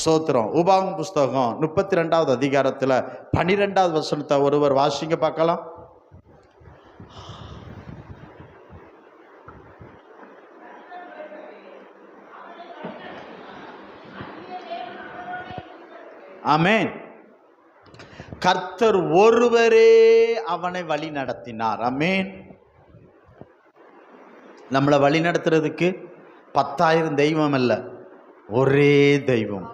ஸ்தோத்திரம். உபாகமம் புஸ்தகம் 32வது அதிகாரத்துல 12வது வசனத்தை ஒருவர் வாசிங்க பார்க்கலாம். ஆமென். கர்த்தர் ஒருவரே அவனை வழி நடத்தினார். ஆமென். நம்மளை வழி நடத்துறதுக்கு 10,000 தெய்வம் அல்ல, ஒரே தெய்வம்,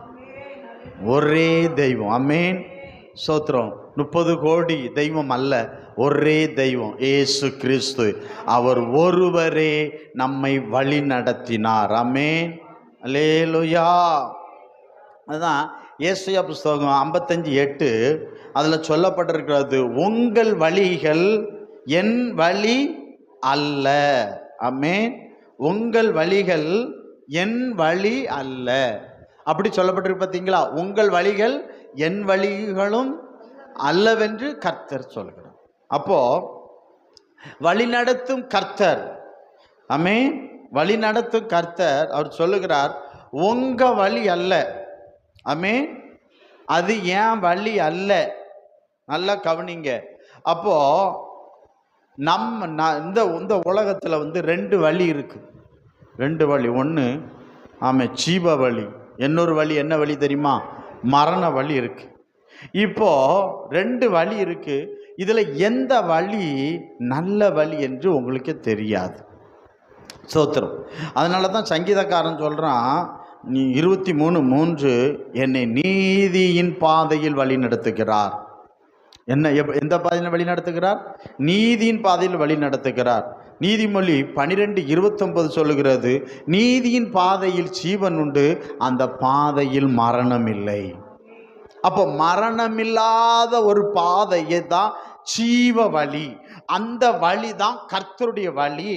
ஒரே தெய்வம். ஆமென். ஸ்தோத்திரம். 30 கோடி தெய்வம் அல்ல, ஒரே தெய்வம் இயேசு கிறிஸ்து. அவர் ஒருவரே நம்மை வழி நடத்தினார். ஆமென். அல்லேலூயா. அதுதான் ஏசாயா புஸ்தகம் 55:8 அதில் சொல்லப்பட்டிருக்கிறது, உங்கள் வழிகள் என் வழி அல்ல. ஆமென். உங்கள் வழிகள் என் வழி அல்ல. அப்படி சொல்லப்பட்டிருக்கு பார்த்தீங்களா? உங்கள் வழிகள் என் வழிகளும் அல்லவென்று கர்த்தர் சொல்கிறார். அப்போ வழி நடத்தும் கர்த்தர், ஆமென், வழி நடத்தும் கர்த்தர் அவர் சொல்லுகிறார், உங்க வழி அல்ல. ஆமென். அது ஏன் வழி அல்ல. நல்லா கவனிங்க. அப்போ இந்த உலகத்தில் 2 வழி இருக்கு. 2 வழி. ஒன்று ஜீவ வழி, இன்னொரு வழி என்ன வழி தெரியுமா? மரண வழி இருக்கு. இப்போ 2 வழி இருக்கு. இதுல எந்த வழி நல்ல வழி என்று உங்களுக்கு தெரியாது. ஸ்தோத்திரம். அதனால தான் சங்கீதக்காரன் சொல்றான், நீ 23:3 என்னை நீதியின் பாதையில் வழி நடத்துகிறார். என்ன எந்த பாதையில் வழி நடத்துகிறார்? நீதியின் பாதையில் வழி நடத்துகிறார். நீதிமொழி 12:29 சொல்லுகிறது, நீதியின் பாதையில் ஜீவன் உண்டு, அந்த பாதையில் மரணம் இல்லை. அப்போ மரணமில்லாத ஒரு பாதையை தான் ஜீவ வழி. அந்த வழி தான் கர்த்தருடைய வழி.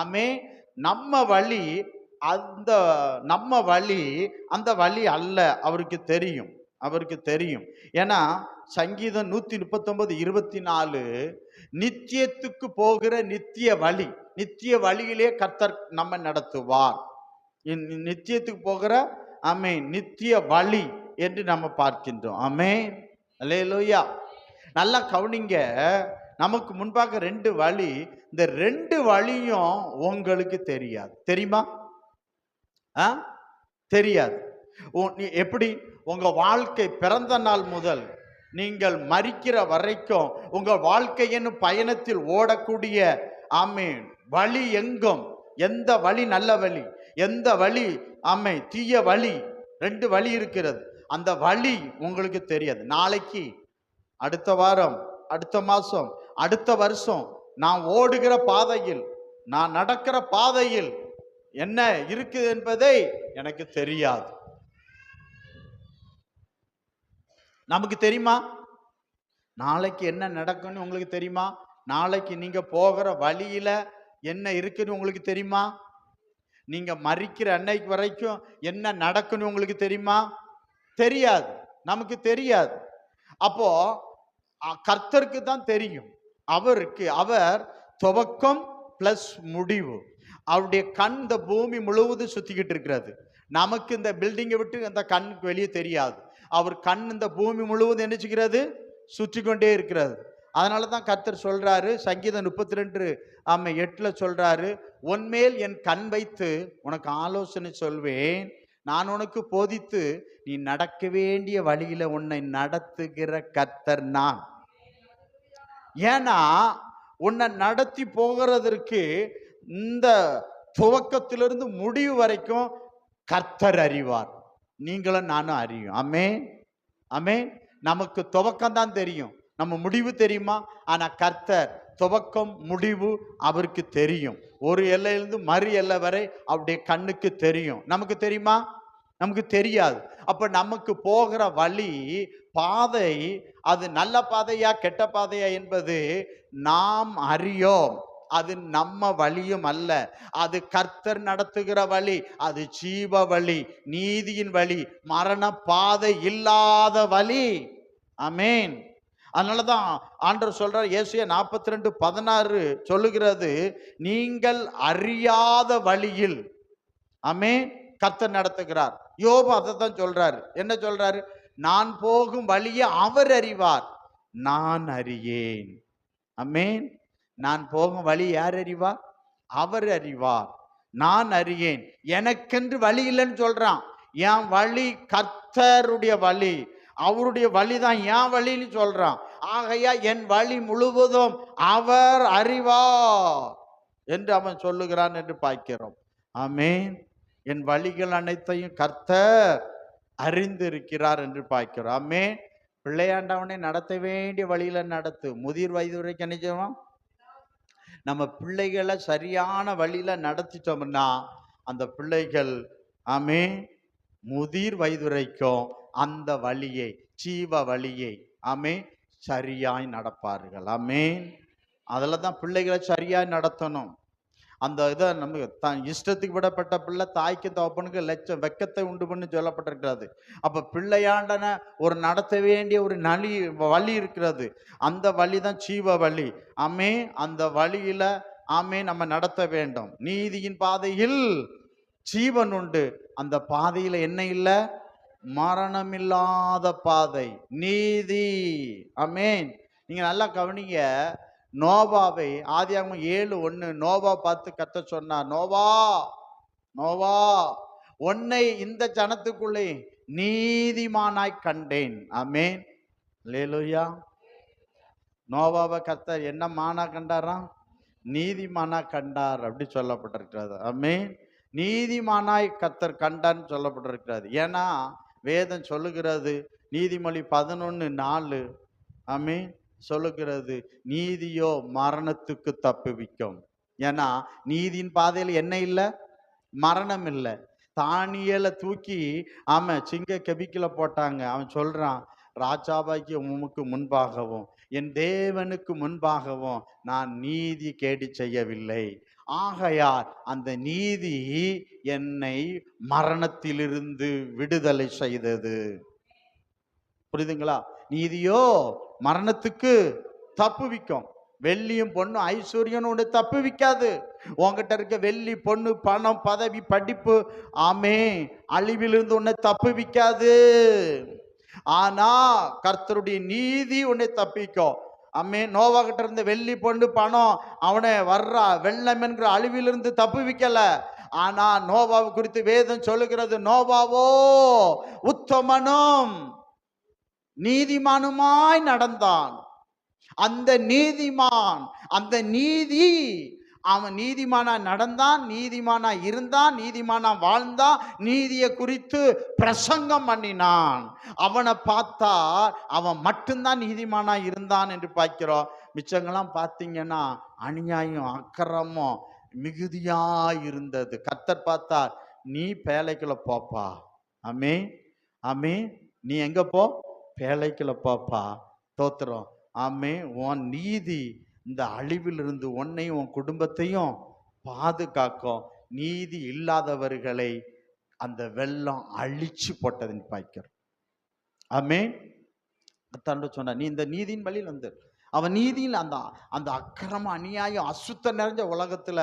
ஆமே. நம்ம வழி அந்த வழி அல்ல. அவருக்கு தெரியும், அவருக்கு தெரியும். ஏன்னா சங்கீதம் 139:24 நித்தியத்துக்கு போகிற நித்திய வழி, நித்திய வழியிலே கர்த்தர் நம்ம நடத்துவார். நித்தியத்துக்கு போகிற ஆமென் நித்திய வழி என்று நம்ம பார்க்கின்றோம். ஆமென். அல்லேலூயா. நல்லா கவனிங்க. நமக்கு முன்பாக 2 வழி. இந்த 2 வழியும் உங்களுக்கு தெரியாது. தெரியுமா? தெரியாது. எப்படி? உங்க வாழ்க்கை பிறந்த நாள் முதல் நீங்கள் மரிக்கிற வரைக்கும் உங்க வாழ்க்கையின் பயணத்தில் ஓடக்கூடிய ஆமென் வழி எங்கும், எந்த வழி நல்ல வழி, எந்த வழி ஆமென் தீய வழி, 2 வழி இருக்கிறது. அந்த வழி உங்களுக்கு தெரியாது. நாளைக்கு, அடுத்த வாரம், அடுத்த மாசம், அடுத்த வருஷம் நான் ஓடுகிற பாதையில், நான் நடக்கிற பாதையில் என்ன இருக்குது என்பதை எனக்கு தெரியாது. நமக்கு தெரியுமா? நாளைக்கு என்ன நடக்கும்னு உங்களுக்கு தெரியுமா? நாளைக்கு நீங்க போகிற வழியில என்ன இருக்குன்னு உங்களுக்கு தெரியுமா? நீங்க மரிக்கிற அன்னைக்கு வரைக்கும் என்ன நடக்குன்னு உங்களுக்கு தெரியுமா? தெரியாது. நமக்கு தெரியாது. அப்போ கர்த்தருக்கு தான் தெரியும். அவர் துவக்கம் பிளஸ் முடிவு. அவருடைய கண் இந்த பூமி முழுவதும் சுத்திக்கிட்டு இருக்கிறது. நமக்கு இந்த பில்டிங்கை விட்டு அந்த கண்ணுக்கு வெளியே தெரியாது. அவர் கண் இந்த பூமி முழுவதும் என்னச்சுக்கிறது? சுற்றி கொண்டே இருக்கிறது. அதனால தான் கர்த்தர் சொல்றாரு, சங்கீதம் 32:8 சொல்றாரு, உன்மேல் என் கண் வைத்து உனக்கு ஆலோசனை சொல்வேன், நான் உனக்கு போதித்து நீ நடக்க வேண்டிய வழியில உன்னை நடத்துகிற கர்த்தர் நான். ஏன்னா உன்னை நடத்தி போகிறதற்கு இந்த துவக்கத்திலிருந்து முடிவு வரைக்கும் கர்த்தர் அறிவார். நீங்களும் நானும் அறியும். ஆமென். ஆமென். நமக்கு துவக்கம் தான் தெரியும், நம்ம முடிவு தெரியுமா? ஆனா கர்த்தர் துவக்கம் முடிவு அவருக்கு தெரியும். ஒரு எல்லையிலிருந்து மறு எல்லை வரை அவருடைய கண்ணுக்கு தெரியும். நமக்கு தெரியுமா? நமக்கு தெரியாது. அப்ப நமக்கு போகிற வழி பாதை அது நல்ல பாதையா கெட்ட பாதையா என்பது நாம் அறியோம். அது நம்ம வழியும் அல்ல, அது கர்த்தர் நடத்துகிற வழி. அது ஜீவ வழி, நீதியின் வழி, மரண பாதை இல்லாத வழி. ஆமென். அதனாலதான் ஆண்டவர் சொல்றார், ஏசாயா 42:16 சொல்லுகிறது, நீங்கள் அறியாத வழியில் ஆமென் கர்த்தர் நடத்துகிறார். யோபு அதை தான் சொல்றாரு. என்ன சொல்றாரு? நான் போகும் வழியை அவர் அறிவார், நான் அறியேன். ஆமென். நான் போகும் வழி யார் அறிவார்? அவர் அறிவார், நான் அறியேன். எனக்கென்று வழி இல்லைன்னு சொல்றான். என் வழி கர்த்தருடைய வழி, அவருடைய வழிதான் என் வழின்னு சொல்றான். ஆகையா என் வழி முழுவதும் அவர் அறிவார் என்று அவன் சொல்லுகிறான் என்று பார்க்கிறோம். ஆமென். என் வழிகள் அனைத்தையும் கர்த்தர் அறிந்து இருக்கிறார் என்று பார்க்கிறோம். ஆமென். பிள்ளையாண்டவனை நடத்த வேண்டிய வழியில நடத்து. முதிர் வயது வரைக்கும் நினைச்சோம் நம்ம பிள்ளைகளை சரியான வழியில நடத்திட்டோம்னா அந்த பிள்ளைகள் ஆமென் முதிர் வயது வரைக்கும் அந்த வழியை, ஜீவ வழியை ஆமென் சரியாய் நடப்பார்கள். ஆமென். அதில் தான் பிள்ளைகளை சரியாய் நடத்தணும். அந்த இதை நமக்கு தான் இஷ்டத்துக்கு விடப்பட்ட பிள்ளை தாய்க்கு தகப்பனுக்கு லட்சம் வெக்கத்தை உண்டு பண்ணி சொல்லப்பட்டிருக்கிறது. அப்ப பிள்ளையாண்டன ஒரு நடத்த வேண்டிய ஒரு வழி இருக்கிறது. அந்த வழி தான் ஜீவ வழி. ஆமே அந்த வழியில ஆமே நம்ம நடத்த வேண்டும். நீதியின் பாதையில் ஜீவன் உண்டு, அந்த பாதையில என்ன இல்லை? மரணம் இல்லாத பாதை, நீதி. ஆமேன். நீங்க நல்லா கவனிங்க. நோவாவை ஆதியாகமம் 7:1 நோவா பார்த்து கர்த்தர் சொன்னார், நோவா நோவா உன்னை இந்த ஜனத்துக்குள்ளே நீதிமானாய் கண்டேன். ஆமேன். அல்லேலூயா. நோவாவை கர்த்தர் என்ன மானா கண்டாராம்? நீதிமானா கண்டார் அப்படி சொல்லப்பட்டிருக்கிறது. ஆமேன். நீதிமானாய் கர்த்தர் கண்டான்னு சொல்லப்பட்டிருக்கிறது. ஏன்னா வேதம் சொல்லுகிறது, நீதிமொழி 11:4 ஆமேன் சொல்லுகிறது, நீதியோ மரணத்துக்கு தப்புவிக்கும். ஏன்னா நீதியின் பாதையில் என்ன இல்லை? மரணம் இல்லை. தானியேலை தூக்கி சிங்க கெபிக்கல போட்டாங்க. அவன் சொல்றான், ராஜாவாகிய உமக்கு முன்பாகவும் என் தேவனுக்கு முன்பாகவும் நான் நீதி கேடு செய்யவில்லை, ஆகையால் அந்த நீதி என்னை மரணத்திலிருந்து விடுதலை செய்தது. புரியுதுங்களா? நீதியோ மரணத்துக்கு தப்புவிக்கும். வெள்ளியும் பொண்ணு ஐஸ்வர்யம் உன்னை தப்புவிக்காது. உங்ககிட்ட இருக்க வெள்ளி பொண்ணு பணம் பதவி படிப்பு ஆமே அழிவிலிருந்து உன்னை தப்புவிக்காது. ஆனா கர்த்தருடைய நீதி உன்னை தப்பிக்கும். ஆமே. நோவா கிட்ட இருந்த வெள்ளி பொண்ணு பணம் அவனை வர்றா வெள்ளம் என்கிற அழிவிலிருந்து தப்புவிக்கல. ஆனா நோவாவை குறித்து வேதம் சொல்லுகிறது, நோவாவோ உத்தமனும் நீதிமானுமாய் நடந்தான். அந்த நீதிமான், அந்த நீதி, அவன் நீதிமானா நடந்தான், நீதிமானா இருந்தான், நீதிமானா வாழ்ந்தான், நீதியை குறித்து பிரசங்கம் பண்ணினான். அவனை பார்த்தா அவன் மட்டும்தான் நீதிமானா இருந்தான் என்று பார்க்கிறோம். மிச்சங்கள்லாம் பார்த்தீங்கன்னா அநியாயம் அக்கிரமம் மிகுதியாய் இருந்தது. கர்த்தர் பார்த்தார், நீ பேழைக்குள்ள போப்பா. ஆமே ஆமே, நீ எங்க போ? பேழைக்குள்ள போப்பா. தோத்திரம். ஆமே. உன் நீதி இந்த அழிவிலிருந்து உன்னையும் உன் குடும்பத்தையும் பாதுகாக்கும். நீதி இல்லாதவர்களை அந்த வெள்ளம் அழிச்சு போட்டதுன்னு பார்க்கிறோம். ஆமே. தண்டு சொன்ன, நீ இந்த நீதியின் வழியில் வந்து அவன் நீதியில் அந்த அந்த அக்கிரம அநியாயம் அசுத்தம் நிறைஞ்ச உலகத்துல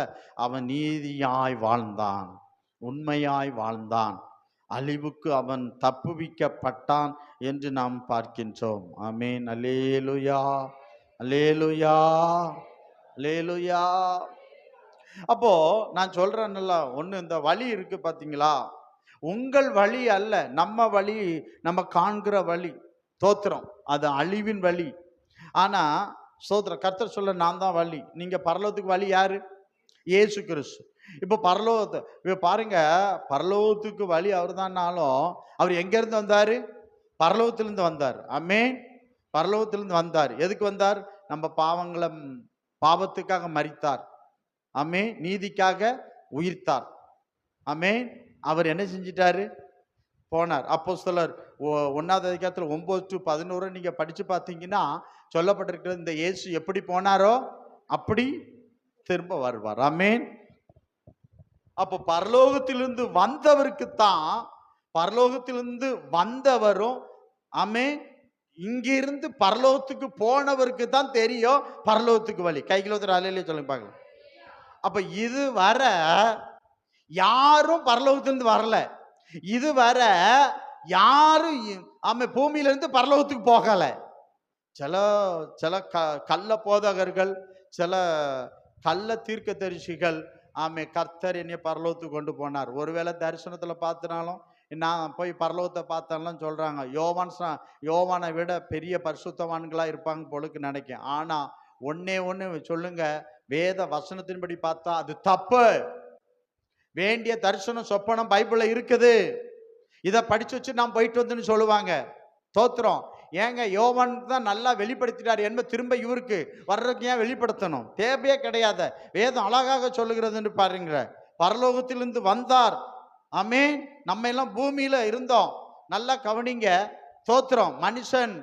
அவன் நீதியாய் வாழ்ந்தான், உண்மையாய் வாழ்ந்தான். அழிவுக்கு அவன் தப்புவிக்கப்பட்டான் என்று நாம் பார்க்கின்றோம். ஆமேன். அல்லேலூயா அல்லேலூயா அல்லேலூயா. அப்போ நான் சொல்றேன்ல, ஒண்ணு இந்த வழி இருக்கு பாத்தீங்களா? உங்கள் வழி அல்ல, நம்ம வழி, நம்ம காண்கிற வழி. தோத்திரம், அது அழிவின் வழி. ஆனா சோத்திரம், கர்த்தர் சொல்ல, நான் தான் வழி. நீங்க பரலோகத்துக்கு வழி யாரு? இயேசு கிறிஸ்து. இப்ப பரலோகத்தை பாருங்க, பரலோகத்துக்கு வழி அவர் தான்னாலும் அவர் எங்க இருந்து வந்தாரு? பரலோகத்திலிருந்து வந்தார். ஆமே. பரலோகத்திலிருந்து வந்தார். எதுக்கு வந்தார்? நம்ம பாவத்துக்காக மரித்தார். ஆமே. நீதிக்காக உயிர்த்தார். ஆமே. அவர் என்ன செஞ்சிட்டாரு? போனார். அப்போஸ்தலர் 1ஆவது அதிகாரத்துல 9-11 நீங்க படிச்சு பார்த்தீங்கன்னா சொல்லப்பட்டிருக்கிறது, இந்த இயேசு எப்படி போனாரோ அப்படி திரும்ப வருவார். ஆமேன். அப்போ பரலோகத்திலிருந்து வந்தவருக்குத்தான், பரலோகத்திலிருந்து வந்தவரும் ஆமே, இங்கிருந்து பரலோகத்துக்கு போனவருக்கு தான் தெரியும் பரலோகத்துக்கு வழி. கைகளை ஒருத்தர் அல்லேலூயா சொல்லுங்க பார்க்கலாம். அப்ப இது வர யாரும் பரலோகத்திலிருந்து வரல. இதுவரை யாரும் பூமியிலிருந்து பரலோகத்துக்கு போகல. சில சில கள்ள போதகர்கள், சில கள்ள தீர்க்கதரிசிகள் கர்த்தர் என்னைய பரலோகத்துக்கு கொண்டு போனார். ஒருவேளை தரிசனத்துல பார்த்தினாலும் நான் போய் பரலோகத்தை பார்த்தாலும் சொல்றாங்க, யோவானை விட பெரிய பரிசுத்தவான்களா இருப்பாங்க போலுக்கு நினைக்கிறேன். ஆனா ஒண்ணு சொல்லுங்க, வேத வசனத்தின்படி பார்த்தா அது தப்பு. வேண்டிய தரிசனம் சொப்பனம் பைபிள்ல இருக்குது. இதை படிச்சு வச்சு நான் போயிட்டு வந்துன்னு சொல்லுவாங்க. தோத்திரம். ஏங்க, யோவான் தான் நல்லா வெளிப்படுத்திட்டார் என்ப திரும்ப இவருக்கு வர்றதுக்கு ஏன் வெளிப்படுத்தணும்? தேவையே கிடையாது. வேதம் அழகாக சொல்லுகிறதுன்னு பாருங்க. பரலோகத்திலிருந்து வந்தார். ஆமென். நம்ம எல்லாம் பூமியில இருந்தோம். நல்லா கவனிங்க. தோத்திரம். மனுஷன்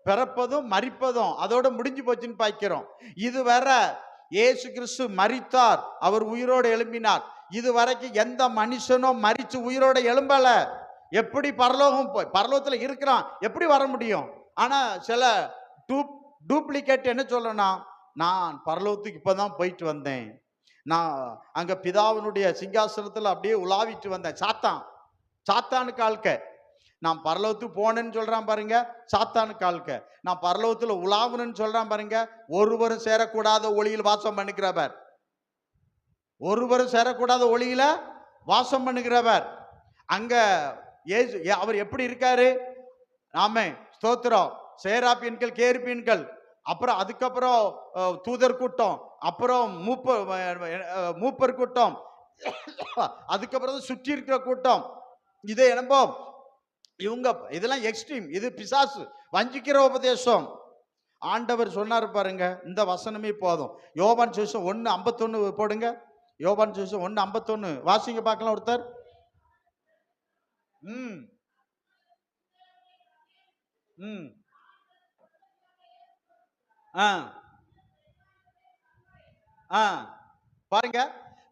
பிறப்பதும் மரிப்பதும் அதோட முடிஞ்சு போச்சுன்னு பார்க்கிறோம். இது வேற இயேசு கிறிஸ்து மரித்தார், அவர் உயிரோடு எழும்பினார். இது வரைக்கும் எந்த மனுஷனும் மரிச்சு உயிரோட எழும்பல. எப்படி பரலோகம் போய் பரலோகத்துல இருக்கிறான், எப்படி வர முடியும்? ஆனா சில டூப்ளிகேட் என்ன சொல்லணும், நான் பரலோகத்துக்கு இப்பதான் போயிட்டு வந்தேன், நான் அங்க பிதாவினுடைய சிங்காசனத்துல அப்படியே உலாவிட்டு வந்தேன். சாத்தானுக்கு ஆள்க. நான் பரலோகத்துக்கு போனேன்னு சொல்றான் பாருங்க, சாத்தானுக்கு ஆள்க. நான் பரலோகத்துல உலாவுன்னு சொல்றான் பாருங்க, ஒருவரும் சேரக்கூடாத ஒளியில் வாசம் பண்ணுகிறவர். ஒருவரும் சேரக்கூடாத ஒளியில வாசம் பண்ணுகிறவர். அங்க அவர் எப்படி இருக்காரு? ஆமே, ஸ்தோத்திரம். சேராப்பீன்கள், கேருப்பீன்கள், அப்புறம் அதுக்கப்புறம் தூதர் கூட்டம், அப்புறம் மூப்பர் கூட்டம், அதுக்கப்புறம் சுற்றி இருக்கிற கூட்டம். இதே என்னப்போ இவங்க இதெல்லாம் எக்ஸ்ட்ரீம். இது பிசாசு வஞ்சிக்கிற உபதேசம். ஆண்டவர் சொன்னார் பாருங்க, இந்த வசனமே போதும். யோவான் சுவிசேஷம் 1:51 போடுங்க. யோவான் சுவிசேஷம் 1:51 வாசிங்க பார்க்கலாம் ஒருத்தர். பாருங்க.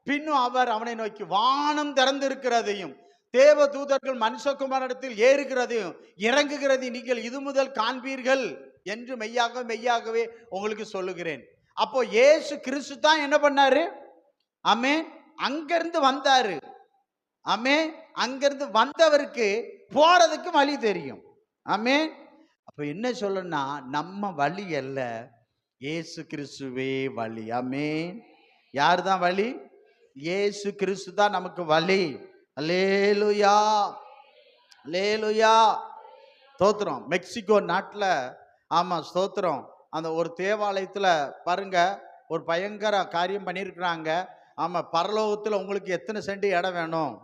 பின்னும் அவர் அவனை நோக்கி, வானம் திறந்து இருக்கிறதையும் தேவ தூதர்கள் மனுஷகுமாரனிடத்தில் ஏறுகிறதையும் இறங்குகிறதையும் நீங்கள் இது முதல் காண்பீர்கள் என்று மெய்யாகவே உங்களுக்கு சொல்லுகிறேன். அப்போ இயேசு கிறிஸ்து தான் என்ன பண்ணாரு? ஆமென். அங்கிருந்து வந்தாரு. ஆமென். அங்கிருந்து வந்தவருக்கு போறதுக்கு வழி தெரியும். ஆமென். அப்ப என்ன சொல்லணும்னா, நம்ம வழி அல்ல, இயேசு கிறிஸ்துவே வழி. ஆமென். யார் தான் வழி? இயேசு கிறிஸ்து தான் நமக்கு வழி. அல்லேலூயா, அல்லேலூயா. ஸ்தோத்திரம். மெக்சிகோ நாட்டுல ஸ்தோத்திரம், அந்த ஒரு தேவாலயத்துல பாருங்க, ஒரு பயங்கர காரியம் பண்ணியிருக்கிறாங்க. பரலோகத்துல உங்களுக்கு எத்தனை சென்ட் இடம் வேணும்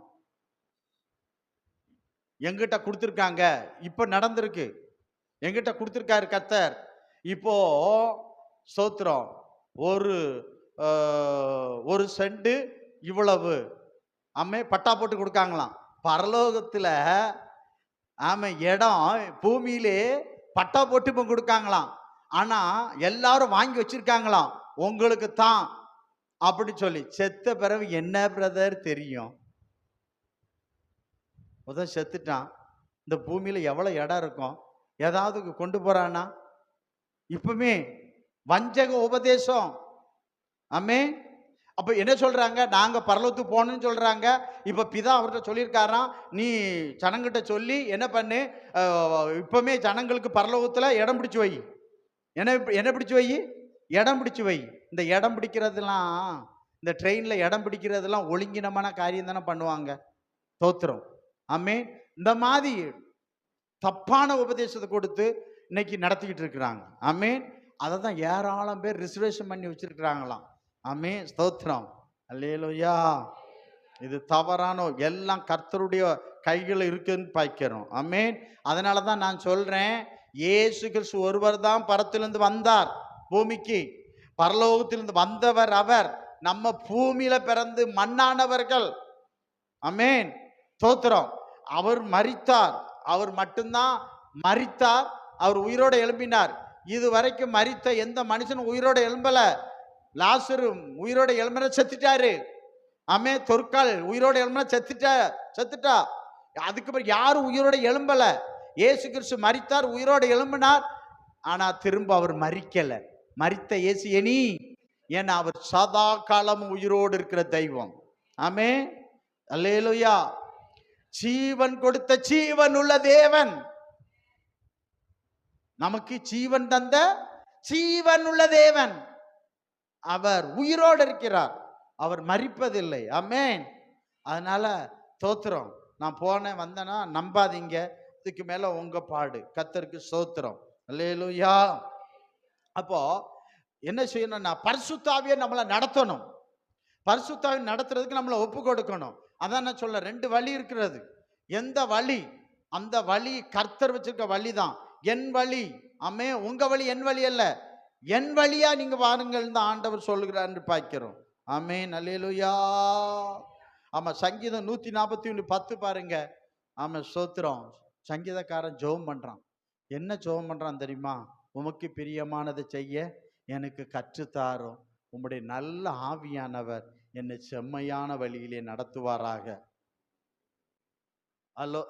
எங்கிட்ட கொடுத்துருக்காங்க. இப்ப நடந்திருக்கு, எங்கிட்ட கொடுத்துருக்காரு கர்த்தர். இப்போ ஸ்தோத்திரம், ஒரு சென்ட் இவ்வளவு பட்டா போட்டு கொடுக்காங்களாம். பரலோகத்துல இடம் பூமியிலே பட்டா போட்டு இப்ப கொடுக்காங்களாம். ஆனா எல்லாரும் வாங்கி வச்சிருக்காங்களாம், உங்களுக்கு தான் அப்படி சொல்லி. செத்த பிறகு என்ன பிரதர் தெரியும்? முதல் செத்துட்டான், இந்த பூமியில எவ்வளவு இடம் இருக்கும், ஏதாவது கொண்டு போறானா? இப்பவுமே வஞ்சக உபதேசம். ஆமே. அப்ப என்ன சொல்றாங்க, நாங்க பரலோகத்துக்கு போகணும்னு சொல்றாங்க. இப்ப பிதா அவர்கிட்ட சொல்லியிருக்காராம், நீ ஜனங்கிட்ட சொல்லி என்ன பண்ணு, இப்பவுமே ஜனங்களுக்கு பரலோகத்துல இடம் பிடிச்சு வை. என்ன பிடிச்சு வை? இடம் பிடிச்சு வை. இந்த இடம் பிடிக்கிறதுலாம், இந்த ட்ரெயின்ல இடம் பிடிக்கிறதுலாம் ஒழுங்கினமான காரியம் தானே பண்ணுவாங்க. தோத்திரம். ஆமே. இந்த மாதிரி தப்பான உபதேசத்தை கொடுத்து இன்னைக்கு நடத்திக்கிட்டு இருக்கிறாங்க. ஆமே. அதை தான் ஏராளம் பேர் ரிசர்வேஷன் பண்ணி வச்சிருக்கிறாங்களாம். ஆமே, ஸ்தோத்திரம். அல்லேலூயா. இது தவறான, எல்லாம் கர்த்தருடைய கைகள் இருக்குன்னு பார்க்கிறோம். ஆமென். அதனால தான் நான் சொல்றேன், இயேசு கிறிஸ்து ஒருவர் தான் பரத்திலிருந்து வந்தார் பூமிக்கு. பரலோகத்திலிருந்து வந்தவர் அவர். நம்ம பூமியில பிறந்து மண்ணானவர்கள். ஆமென். ஸ்தோத்திரம். அவர் மரித்தார், அவர் மட்டும்தான் மரித்தார், அவர் உயிரோடு எழும்பினார். இது வரைக்கும் மரித்த எந்த மனுஷனும் உயிரோடு எழும்பல. லாசரு உயிரோட எழும்பின செத்துட்டாரு. ஆமே. தொற்கால் உயிரோட எழும்பின செத்துட்டா. அதுக்கப்புறம் யாரும் உயிரோட எழும்பல. இயேசு கிறிஸ்து மரித்தார், உயிரோட எழும்பினார். ஆனா திரும்ப அவர் மரிக்கல. மரித்த இயேசு இனி ஏன்னா அவர் சதா காலமும் உயிரோடு இருக்கிற தெய்வம். ஆமென், அல்லேலூயா. ஜீவன் கொடுத்த ஜீவன் உள்ள தேவன், நமக்கு ஜீவன் தந்த ஜீவன் உள்ள தேவன். அவர் உயிரோடு இருக்கிறார், அவர் மரிப்பதில்லை. ஆமென். அதனால தோத்திரம். நான் போனேன் வந்தேன்னா நம்பாதீங்க, இதுக்கு மேல உங்க பாடு. கர்த்தருக்கு ஸ்தோத்திரம், அல்லேலூயா. அப்போ என்ன செய்யணும்னா பரிசுத்த ஆவியை நம்மளை நடத்தணும். பரிசுத்த ஆவியை நடத்துறதுக்கு நம்மளை ஒப்பு கொடுக்கணும். அதான் நான் சொல்ல, ரெண்டு வழி இருக்கிறது. எந்த வழி? அந்த வழி கர்த்தர் வச்சிருக்க வழி தான் என் வழி. ஆமே, உங்க வழி என் வழி அல்ல, என் வழியா நீங்க வாருங்கள் தான் ஆண்டவர் சொல்லுகிறார் பார்க்கிறோம். ஆமென், அல்லேலூயா. ஆமா, சங்கீதம் 141:10 பாருங்க. ஆமா, ஸ்தோத்திரம். சங்கீதக்காரன் ஜெபம் பண்றான். என்ன ஜெபம் பண்றான் தெரியுமா? உமக்கு பிரியமானதை செய்ய எனக்கு கற்றுத்தாரும், உம்முடைய நல்ல ஆவியானவர் என்னை செம்மையான வழியிலே நடத்துவாராக. ஹலோ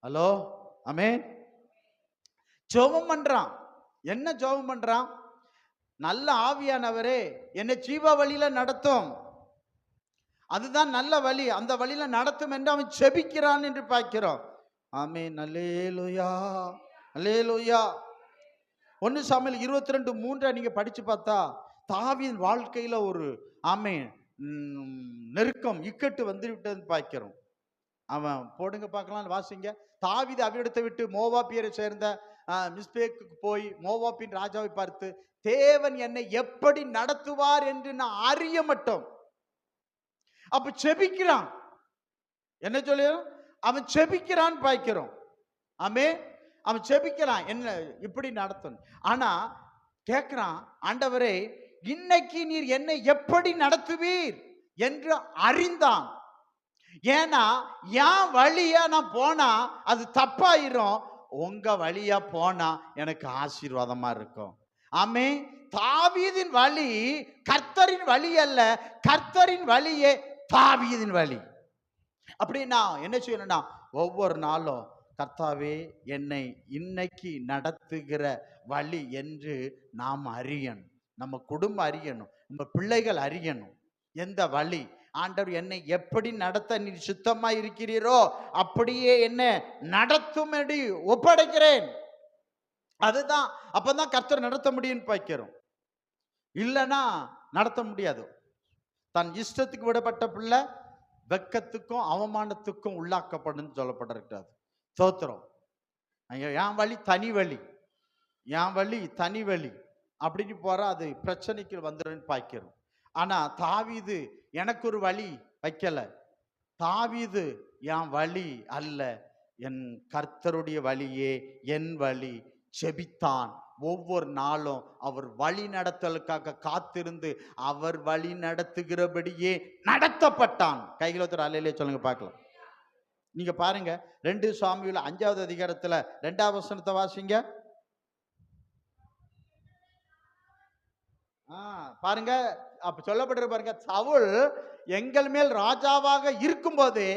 ஹலோ, ஆமென். ஜெபம் பண்றான். என்ன ஜெபம் பண்றான்? நல்ல ஆவியானவரே என்னை ஜீவ வழியில நடத்தும், அதுதான் நல்ல வழி, அந்த வழியில நடத்தும் என்று அவன் செபிக்கிறான் என்று பார்க்கிறோம். ஆமென், அல்லேலூயா, அல்லேலூயா. 1 சாமுவேல் 22:3 நீங்க படிச்சு பார்த்தா தாவீதின் வாழ்க்கையில ஒரு ஆமென் நெருக்கம் இக்கட்டு வந்து விட்டதுன்னு பார்க்கிறோம். அவன் போடுங்க பார்க்கலாம், வாசிங்க. தாவீது அவ்விடத்தை விட்டு மோவாபியரை சேர்ந்த மிஸ்பேக்கு போய் மோவாபின் ராஜாவை பார்த்து, தேவன் என்னை எப்படி நடத்துவார் என்று நான் அறிய மாட்டோம். அப்ப செபிக்கிறான். என்ன சொல்ல? அவன் செபிக்கிறான் பார்க்கிறோம். ஆமே, அவன் செபிக்கிறான் என்ன இப்படி நடத்தணும். ஆனா கேட்கிறான், ஆண்டவரே இன்னைக்கு நீர் என்னை எப்படி நடத்துவீர் என்று அறிந்தான். ஏன்னா என் வழியா நான் போனா அது தப்பாயிரும், உங்க வழியா போனா எனக்கு ஆசீர்வாதமா இருக்கும். ஆமே, தாவீதின் வழி கர்த்தரின் வழி அல்ல, கர்த்தரின் வழியே தாவீதின் வழி. அப்படின்னா என்ன செய்யணும்னா ஒவ்வொரு நாளும் கர்த்தாவே என்னை இன்னைக்கு நடத்துகிற வழி என்று நாம் அறியணும். நம்ம குடும்பம் அறியணும், நம்ம பிள்ளைகள் அறியணும். எந்த வழி ஆண்டவர் என்னை எப்படி நடத்த நீ சுத்தமா இருக்கிறீரோ அப்படியே என்ன நடத்தும்படி ஒப்படைக்கிறேன். அதுதான், அப்பதான் கர்த்தர் நடத்த முடியும்னு பார்க்கிறோம். இல்லைன்னா நடத்த முடியாது. தன் இஷ்டத்துக்கு விடப்பட்ட பிள்ளை வெக்கத்துக்கும் அவமானத்துக்கும் உள்ளாக்கப்படும் சொல்லப்பட்டிருக்கிறது. ஸ்தோத்திரம். என் வழி தனி வழி, என் வழி தனி வழி அப்படின்னு போற அது பிரச்சனைக்கு வந்துடும் பார்க்கிறோம். ஆனா தாவீது எனக்கு ஒரு வழி வைக்கல. தாவீது என் வழி அல்ல, என் கர்த்தருடைய வழியே என் வழி. செபித்தான். ஒவ்வொரு நாளும் அவர் வழி நடத்தலுக்காக காத்திருந்து அவர் வழி நடத்துகிறபடியே நடத்தப்பட்டான். கைகளை ஒருத்தர் அல்லேலூயா சொல்லுங்க பார்க்கலாம். நீங்க பாருங்க 2 சாமுவேல் 5வது அதிகாரத்துல 2வது வசனத்தை வாசிங்க. பாருங்க, அப்ப சொல்லப்பட்டிருக்க பாருங்க, சவுல் எங்கள் மேல் ராஜாவாக இருக்கும் போதே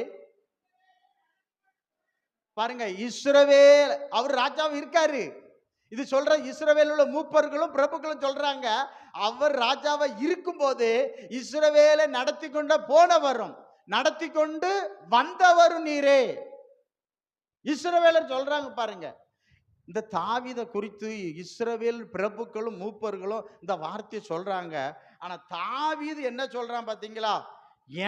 பாருங்க, இஸ்ரவேல் அவர் ராஜாவா இருக்காரு. இது சொல்ற இஸ்ரவேல் உள்ள மூப்பர்களும் பிரபுக்களும் சொல்றாங்க, அவர் ராஜாவா இருக்கும் போது இஸ்ரவேலை நடத்தி கொண்ட போனவரும் நடத்தி கொண்டு வந்தவரும் நீரே. இஸ்ரவேலர் சொல்றாங்க பாருங்க. இந்த தாவீதை குறித்து இஸ்ரவேல் பிரபுக்களும் மூப்பர்களும் இந்த வார்த்தையை சொல்றாங்க. ஆனா தாவீது என்ன சொல்றான் பாத்தீங்களா?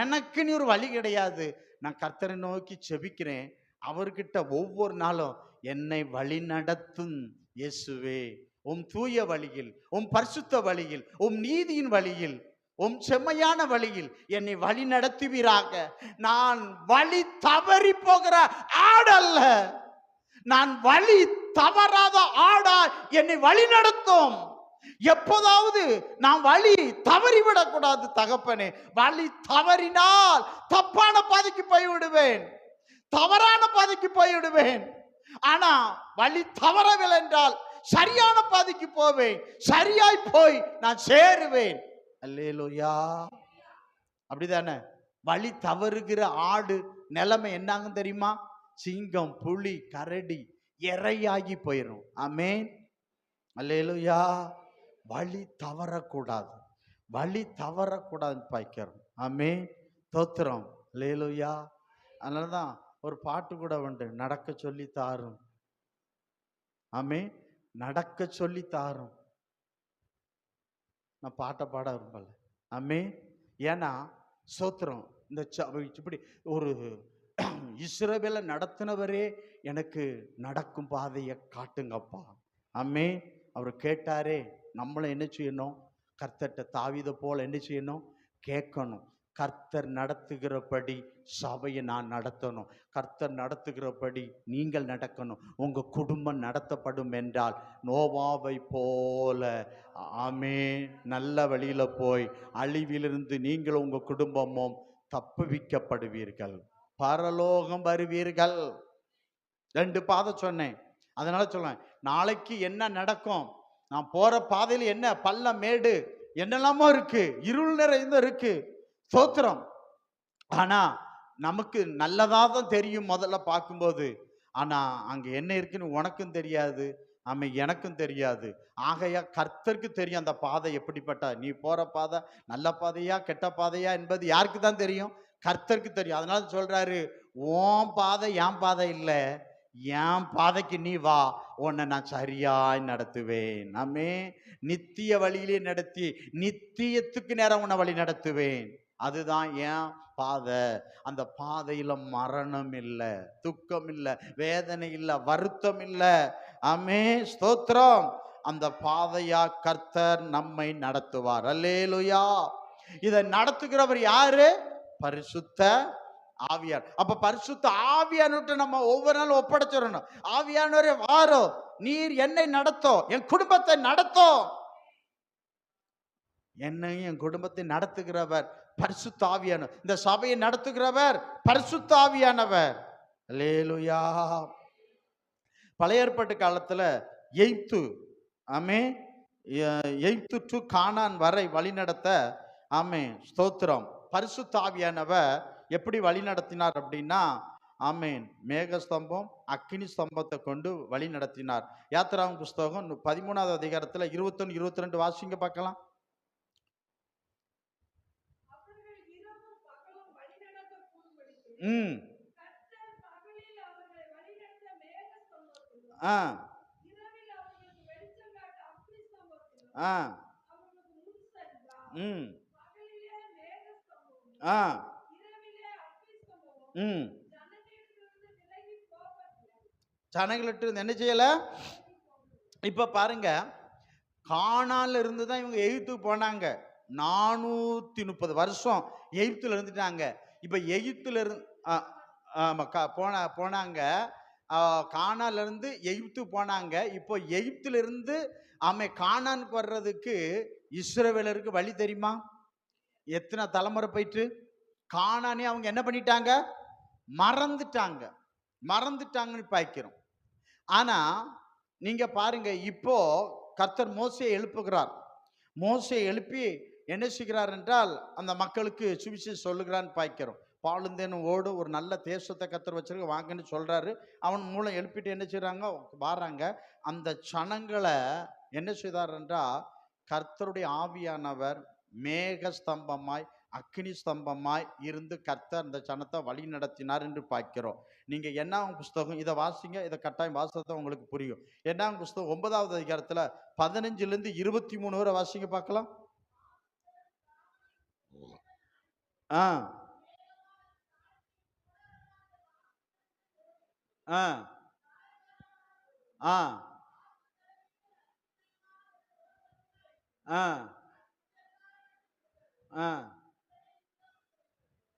எனக்கு நீ ஒரு வழி கிடையாது, நான் கர்த்தரை நோக்கி செபிக்கிறேன், அவர்கிட்ட ஒவ்வொரு நாளும் என்னை வழி நடத்தும் இயேசுவே, உம் தூய வழியில், உம் பரிசுத்த வழியில், உம் நீதியின் வழியில், உம் செம்மையான வழியில் என்னை வழி நடத்துவீராக. நான் வழி தவறி போகிற ஆடல்ல, நான் வழி தவறாத ஆடா என்னை வழி நடத்தும். எப்போதாவது நான் வழி தவறிவிடக் கூடாது தகப்பனே. வழி தவறினால் தப்பான பாதைக்கு போய்விடுவேன், தவறான பாதைக்கு போய்விடுவேன். ஆனா வழி தவறவில்லை என்றால் சரியான பாதைக்கு போவேன், சரியாய் போய் நான் சேருவேன். அல்லேலூயா. அப்படிதானே? வழி தவறுகிற ஆடு நிலைமை என்னாங்க தெரியுமா? சிங்கம், புலி, கரடி இறையாகி போயிடும். ஆமென், அல்லேலூயா. வழி தவறக்கூடாது, வழி தவறக்கூடாதுன்னு பாய்க்கிறோம். ஆமே, தோத்திரம், லேலுயா. அதனாலதான் ஒரு பாட்டு கூட உண்டு, நடக்க சொல்லி தாரும். ஆமே, நடக்க சொல்லி தாரும். நான் பாட்டை பாட விரும்பல. ஆமே, ஏன்னா சோத்திரம், இந்த இப்படி ஒரு இஸ்ரவேலை நடத்தினவரே எனக்கு நடக்கும் பாதையை காட்டுங்கப்பா. ஆமே, அவர் கேட்டாரே. நம்மளை என்ன செய்யணும்? கர்த்தர்ட்ட தாவீதை போல என்ன செய்யணும்? கேட்கணும். கர்த்தர் நடத்துகிறபடி சபையை நான் நடத்தணும். கர்த்தர் நடத்துகிறபடி நீங்கள் நடக்கணும். உங்க குடும்பம் நடத்தப்படும் என்றால் நோவாவை போல, ஆமே, நல்ல வழியில போய் அழிவிலிருந்து நீங்களும் உங்க குடும்பமும் தப்புவிக்கப்படுவீர்கள், பரலோகம் வருவீர்கள். 2 பாதை சொன்னேன். அதனால சொல்றேன், நாளைக்கு என்ன நடக்கும், நான் போற பாதையில என்ன பள்ளம் மேடு என்னெல்லாமோ இருக்கு, இருள் நிறைந்த இருக்கு. ஸ்தோத்திரம். ஆனா நமக்கு நல்லதா தான் தெரியும் முதல்ல பார்க்கும்போது. ஆனா அங்க என்ன இருக்குன்னு உனக்கும் தெரியாது, ஆமா, எனக்கும் தெரியாது. ஆகையா கர்த்தருக்கு தெரியும் அந்த பாதை எப்படிப்பட்ட, நீ போற பாதை நல்ல பாதையா கெட்ட பாதையா என்பது யாருக்கு தான் தெரியும்? கர்த்தருக்கு தெரியும். அதனால சொல்றாரு, உன் பாதை என் பாதை இல்லை, என் பாதைக்கு நீ வா, உன்னை நான் சரியாய் நடத்துவேன். ஆமே, நித்திய வழியிலே நடத்தி நித்தியத்துக்கு நேரம் உன்னை வழி நடத்துவேன். அதுதான் என் பாதை. அந்த பாதையில மரணம் இல்லை, துக்கம் இல்லை, வேதனை இல்லை, வருத்தம் இல்லை. ஆமே, ஸ்தோத்திரம். அந்த பாதையா கர்த்தர் நம்மை நடத்துவார். அல்லேலூயா. இதை நடத்துகிறவர் யாரு? பரிசுத்த ஆவியார். அப்ப பரிசுத்த ஆவியானவர்கிட்ட நம்ம ஒவ்வொரு நாளும் ஒப்படைச்சிடணும். ஆவியானவரே வாரோ, நீர் என்னை நடத்தோ, என் குடும்பத்தை நடத்தோ. என்னையும் என் குடும்பத்தை நடத்துகிறவர் பரிசுத்த ஆவியானவர். இந்த சபையை நடத்துகிறவர் பரிசுத்த ஆவியானவர். அல்லேலூயா. பழைய ஏற்பாட்டு காலத்துல எய்த்து, ஆமே, எய்த்து டு கானான் வரை வழி நடத்த, ஆமே, ஸ்தோத்திரம், பரிசுத்த ஆவியானவர் எப்படி வழி நடத்தினார் அப்படின்னா, ஆமேன், மேகஸ்தம்பம் அக்கினி ஸ்தம்பத்தை கொண்டு வழி நடத்தினார். யாத்திராகம புஸ்தகம் 13வது அதிகாரத்துல 21, 22 வாசிங்க பார்க்கலாம். ஜனங்களிட்டு என்ன செய்யல. இப்ப பாருங்க, கானான்ல இருந்து தான் இவங்க எகிப்துக்கு போனாங்க. 430 வருஷம் எகிப்துல இருந்துட்டாங்க. இப்ப எகிப்துல இருந்து போனாங்க. கானான்ல இருந்து எகிப்து போனாங்க. இப்போ எகிப்துல இருந்து கானானுக்கு வர்றதுக்கு இஸ்ரவேலருக்கு வழி தெரியுமா? எத்தனை தலைமுறை போயிட்டு கானானே அவங்க என்ன பண்ணிட்டாங்க? மறந்துட்டாங்கன்னு பாய்க்கிறோம். ஆனா நீங்க பாருங்க, இப்போ கர்த்தர் மோசேயை எழுப்புகிறார். மோசேயை எழுப்பி என்ன செய்கிறார் என்றால் அந்த மக்களுக்கு சுவிசேஷம் சொல்லுகிறான்னு பாய்க்கிறோம். பாலுந்தேனும் ஓடு ஒரு நல்ல தேசத்தை கர்த்தர் வச்சிருக்க, வாங்கன்னு சொல்றாரு. அவன் மூலம் எழுப்பிட்டு என்ன செய்யறாங்க, வாராங்க. அந்த சனங்களை என்ன செய்தார் என்றால், கர்த்தருடைய ஆவியானவர் மேக ஸ்தம்பமாய் அக்கினி ஸ்தம்பமாய் இருந்து கர்த்தர் அந்த சனத்தை வழி நடத்தினார் என்று பார்க்கிறோம். நீங்க என்னாகும் புஸ்தகம் இதை வாசிங்க, இதை கட்டாயம் வாசத்தை உங்களுக்கு புரியும். என்னாகும் புஸ்தகம் 9வது அதிகாரத்துல 15லிருந்து 23 வரை வாசிங்க பார்க்கலாம். ஆ ஆ ஆ ஆ ஆ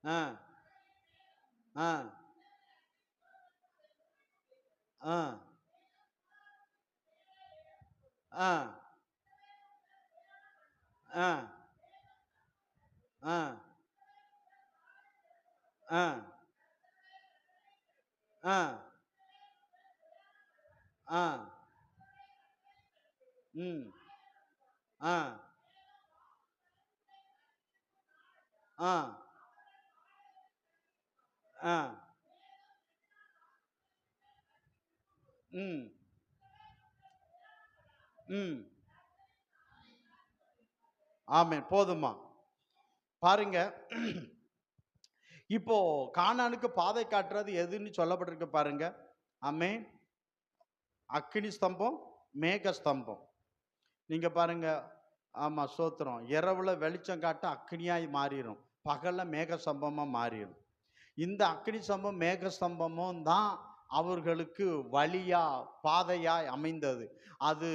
ஆ ஆ ஆ ஆ ஆ ஆ ஆ ஆ ஆ ம் ஆ ஆ ஆ ம் ம் ஆமென். போதுமா? பாருங்க, இப்போ கானானுக்கு பாதை காட்டுறது எதுன்னு சொல்லப்பட்டிருக்கு பாருங்க. ஆமென். அக்கினி ஸ்தம்பம், மேக ஸ்தம்பம். நீங்க பாருங்க. ஆமா, ஸ்தோத்திரம். இரவுல வெளிச்சம் காட்ட அக்கினியாய் மாறிடும், பகல்ல மேக ஸ்தம்பமா மாறிடும். இந்த அக்கினி ஸ்தம்பம் மேக ஸ்தம்பமும் தான் அவர்களுக்கு வழியா பாதையாய் அமைந்தது. அது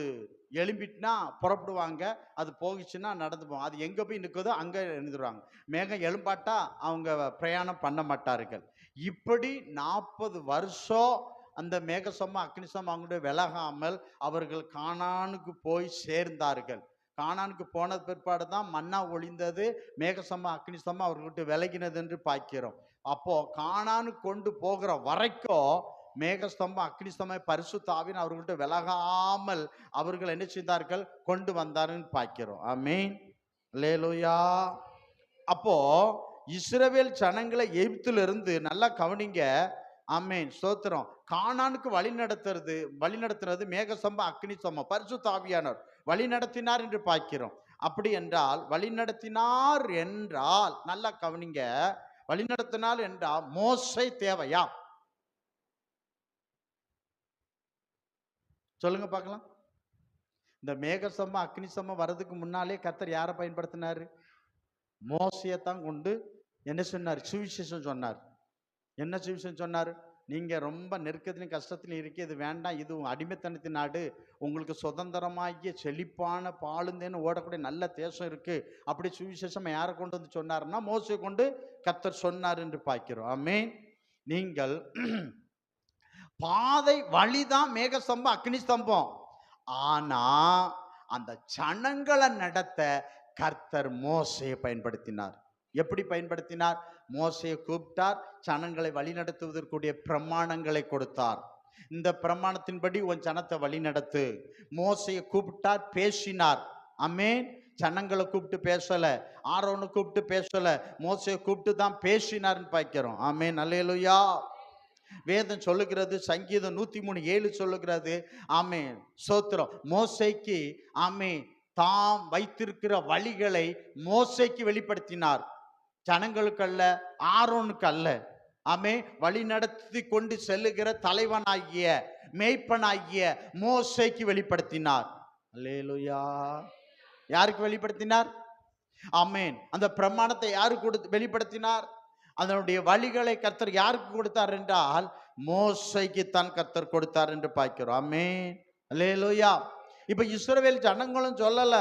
எழும்பிட்டுனா புறப்படுவாங்க, அது போகிச்சுன்னா நடந்து போவாங்க. அது எங்க போய் நிற்குதோ அங்க இருந்துருவாங்க. மேகம் எழும்பாட்டா அவங்க பிரயாணம் பண்ண மாட்டார்கள். இப்படி 40 வருஷம் அந்த மேகசம்மம் அக்னிசம் அவங்களுடைய விலகாமல் அவர்கள் கானானுக்கு போய் சேர்ந்தார்கள். கானானுக்கு போன பிற்பாடு தான் மன்னா ஒளிந்தது, மேகசம்ம அக்னிசம்மம் அவர்கள்ட்ட விலகினது என்று பார்க்கிறோம். அப்போ கானானு கொண்டு போகிற வரைக்கும் மேகஸ்தம்பம் அக்னிஸ்தம்பம் பரிசுத்த ஆவியின் அவர்கள்ட்ட விலகாமல் அவர்கள் என்ன செய்தார்கள், கொண்டு வந்தார்கள் பார்க்கிறோம். ஆமென். அல்லேலூயா. அப்போ இஸ்ரவேல் ஜனங்களை எகிப்திலிருந்து நல்லா கவனிங்க. ஆமென், ஸ்தோத்திரம். கானானுக்கு வழிநடத்துறது மேகஸ்தம்பம் அக்னிஸ்தம்பம் பரிசுத்த ஆவியானவர் வழி நடத்தினார் என்று பார்க்கிறோம். அப்படி என்றால் வழிநடத்தினார் என்றால் நல்லா கவனிங்க, வழிநடத்தினால் என்றால் மோசே தேவையா? சொல்லுங்க பார்க்கலாம். இந்த மேகஸ்தம்பம் அக்னிஸ்தம்பம் வர்றதுக்கு முன்னாலே கர்த்தர் யாரை பயன்படுத்தினாரு? மோசையைத்தான் கொண்டு என்ன சொன்னார்? சுவிசேஷம் சொன்னார். என்ன சுவிசேஷம் சொன்னார்? நீங்க ரொம்ப நெருக்கத்திலும் கஷ்டத்திலும் இருக்கு, இது வேண்டாம், இது அடிமைத்தனத்தின் நாடு, உங்களுக்கு சுதந்திரமாகிய செழிப்பான பாலுந்தேன்னு ஓடக்கூடிய நல்ல தேசம் இருக்கு. அப்படி சுவிசேஷம் யாரை கொண்டு வந்து சொன்னாருன்னா மோசையை கொண்டு கர்த்தர் சொன்னார் என்று பார்க்கிறோம். ஆமென். நீங்கள் பாதை வழிதான் மேகஸ்தம்பம் அக்னி ஸ்தம்பம். ஆனா அந்த ஜனங்களை நடத்த கர்த்தர் மோசையை பயன்படுத்தினார். எப்படி பயன்படுத்தினார்? மோசையை கூப்பிட்டார், ஜனங்களை வழி நடத்துவதற்குரிய பிரமாணங்களை கொடுத்தார். இந்த பிரமாணத்தின்படி உன் ஜனத்தை வழி நடத்து. மோசையை கூப்பிட்டார், பேசினார். ஆமென். ஜனங்களை கூப்பிட்டு பேசல, ஆரோனை கூப்பிட்டு பேசல, மோசையை கூப்பிட்டு தான் பேசினார்னு பார்க்கிறோம். ஆமென். அல்லேலூயா. வேதம் சொல்லுகிறது, சங்கீதம் 103:7 சொல்லுகிறது. ஆமென், ஸ்தோத்திரம். மோசேக்கு ஆமென் தாம் வைத்திருக்கிற வழிகளை மோசேக்கு வெளிப்படுத்தினார், ஜனங்களுக்கு அல்ல, ஆரோனுக்கு அல்ல. ஆமென். வழி நடத்தி கொண்டு செல்லுகிற தலைவனாகிய மேய்ப்பனாகிய மோசேக்கு வெளிப்படுத்தினார். அல்லேலூயா. யாருக்கு வெளிப்படுத்தினார்? ஆமென். அந்த பிரமாணத்தை யாருக்கு வெளிப்படுத்தினார்? அதனுடைய வழிகளை கர்த்தர் யாருக்கு கொடுத்தார் என்றால் மோசேக்கு தான் கர்த்தர் கொடுத்தார் என்று பார்க்கிறோம். ஆமென். அல்லேலூயா. இப்ப இஸ்ரவேல் ஜனங்களும் சொல்லல,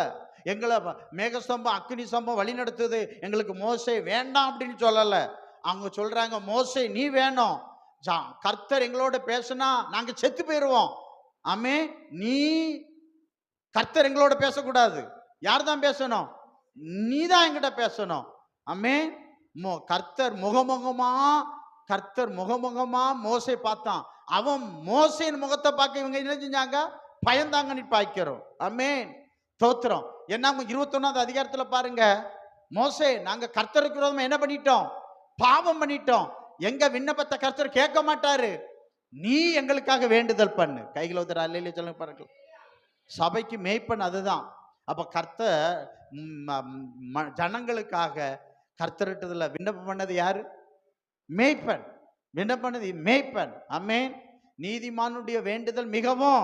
எங்களை மேகஸ்தம்பம் அக்னி ஸ்தம்பம் வழி நடத்துது, எங்களுக்கு மோசே வேண்டாம் அப்படின்னு சொல்லல. அவங்க சொல்றாங்க, மோசே நீ வேணும், கர்த்தர் எங்களோட பேசினா நாங்க செத்து போயிருவோம். ஆமென். நீ கர்த்தர் எங்களோட பேசக்கூடாது. யார் தான் பேசணும்? நீ தான் எங்கிட்ட பேசணும். ஆமென். கர்த்தர் முகமுகமா மோசே பார்த்தான். அவன் மோசேயின் முகத்தை பார்க்க இவங்க என்ன செஞ்சாங்க? பயந்தாங்கன்னு பார்க்கிறோம். ஆமென், ஸ்தோத்திரம். என்ன 21வது அதிகாரத்துல பாருங்க, மோசே நாங்க கர்த்தருக்கு விரோதமா என்ன பண்ணிட்டோம்? பாவம் பண்ணிட்டோம். எங்க விண்ணப்பத்தை கர்த்தர் கேட்க மாட்டாரு, நீ எங்களுக்காக வேண்டுதல் பண்ணு. கைகளை உதற அல்லேலூயா சொல்லுங்க பாருங்க. சபைக்கு மேய்ப்பன் அதுதான். அப்ப கர்த்தர் ஜனங்களுக்காக கர்த்தரிட்டதுல விண்ணப்பம் பண்ணது யாரு? மேய்ப்பன். விண்ணப்பம் பண்ணது மேய்ப்பன். ஆமென். நீதிமானுடைய வேண்டுதல் மிகவும்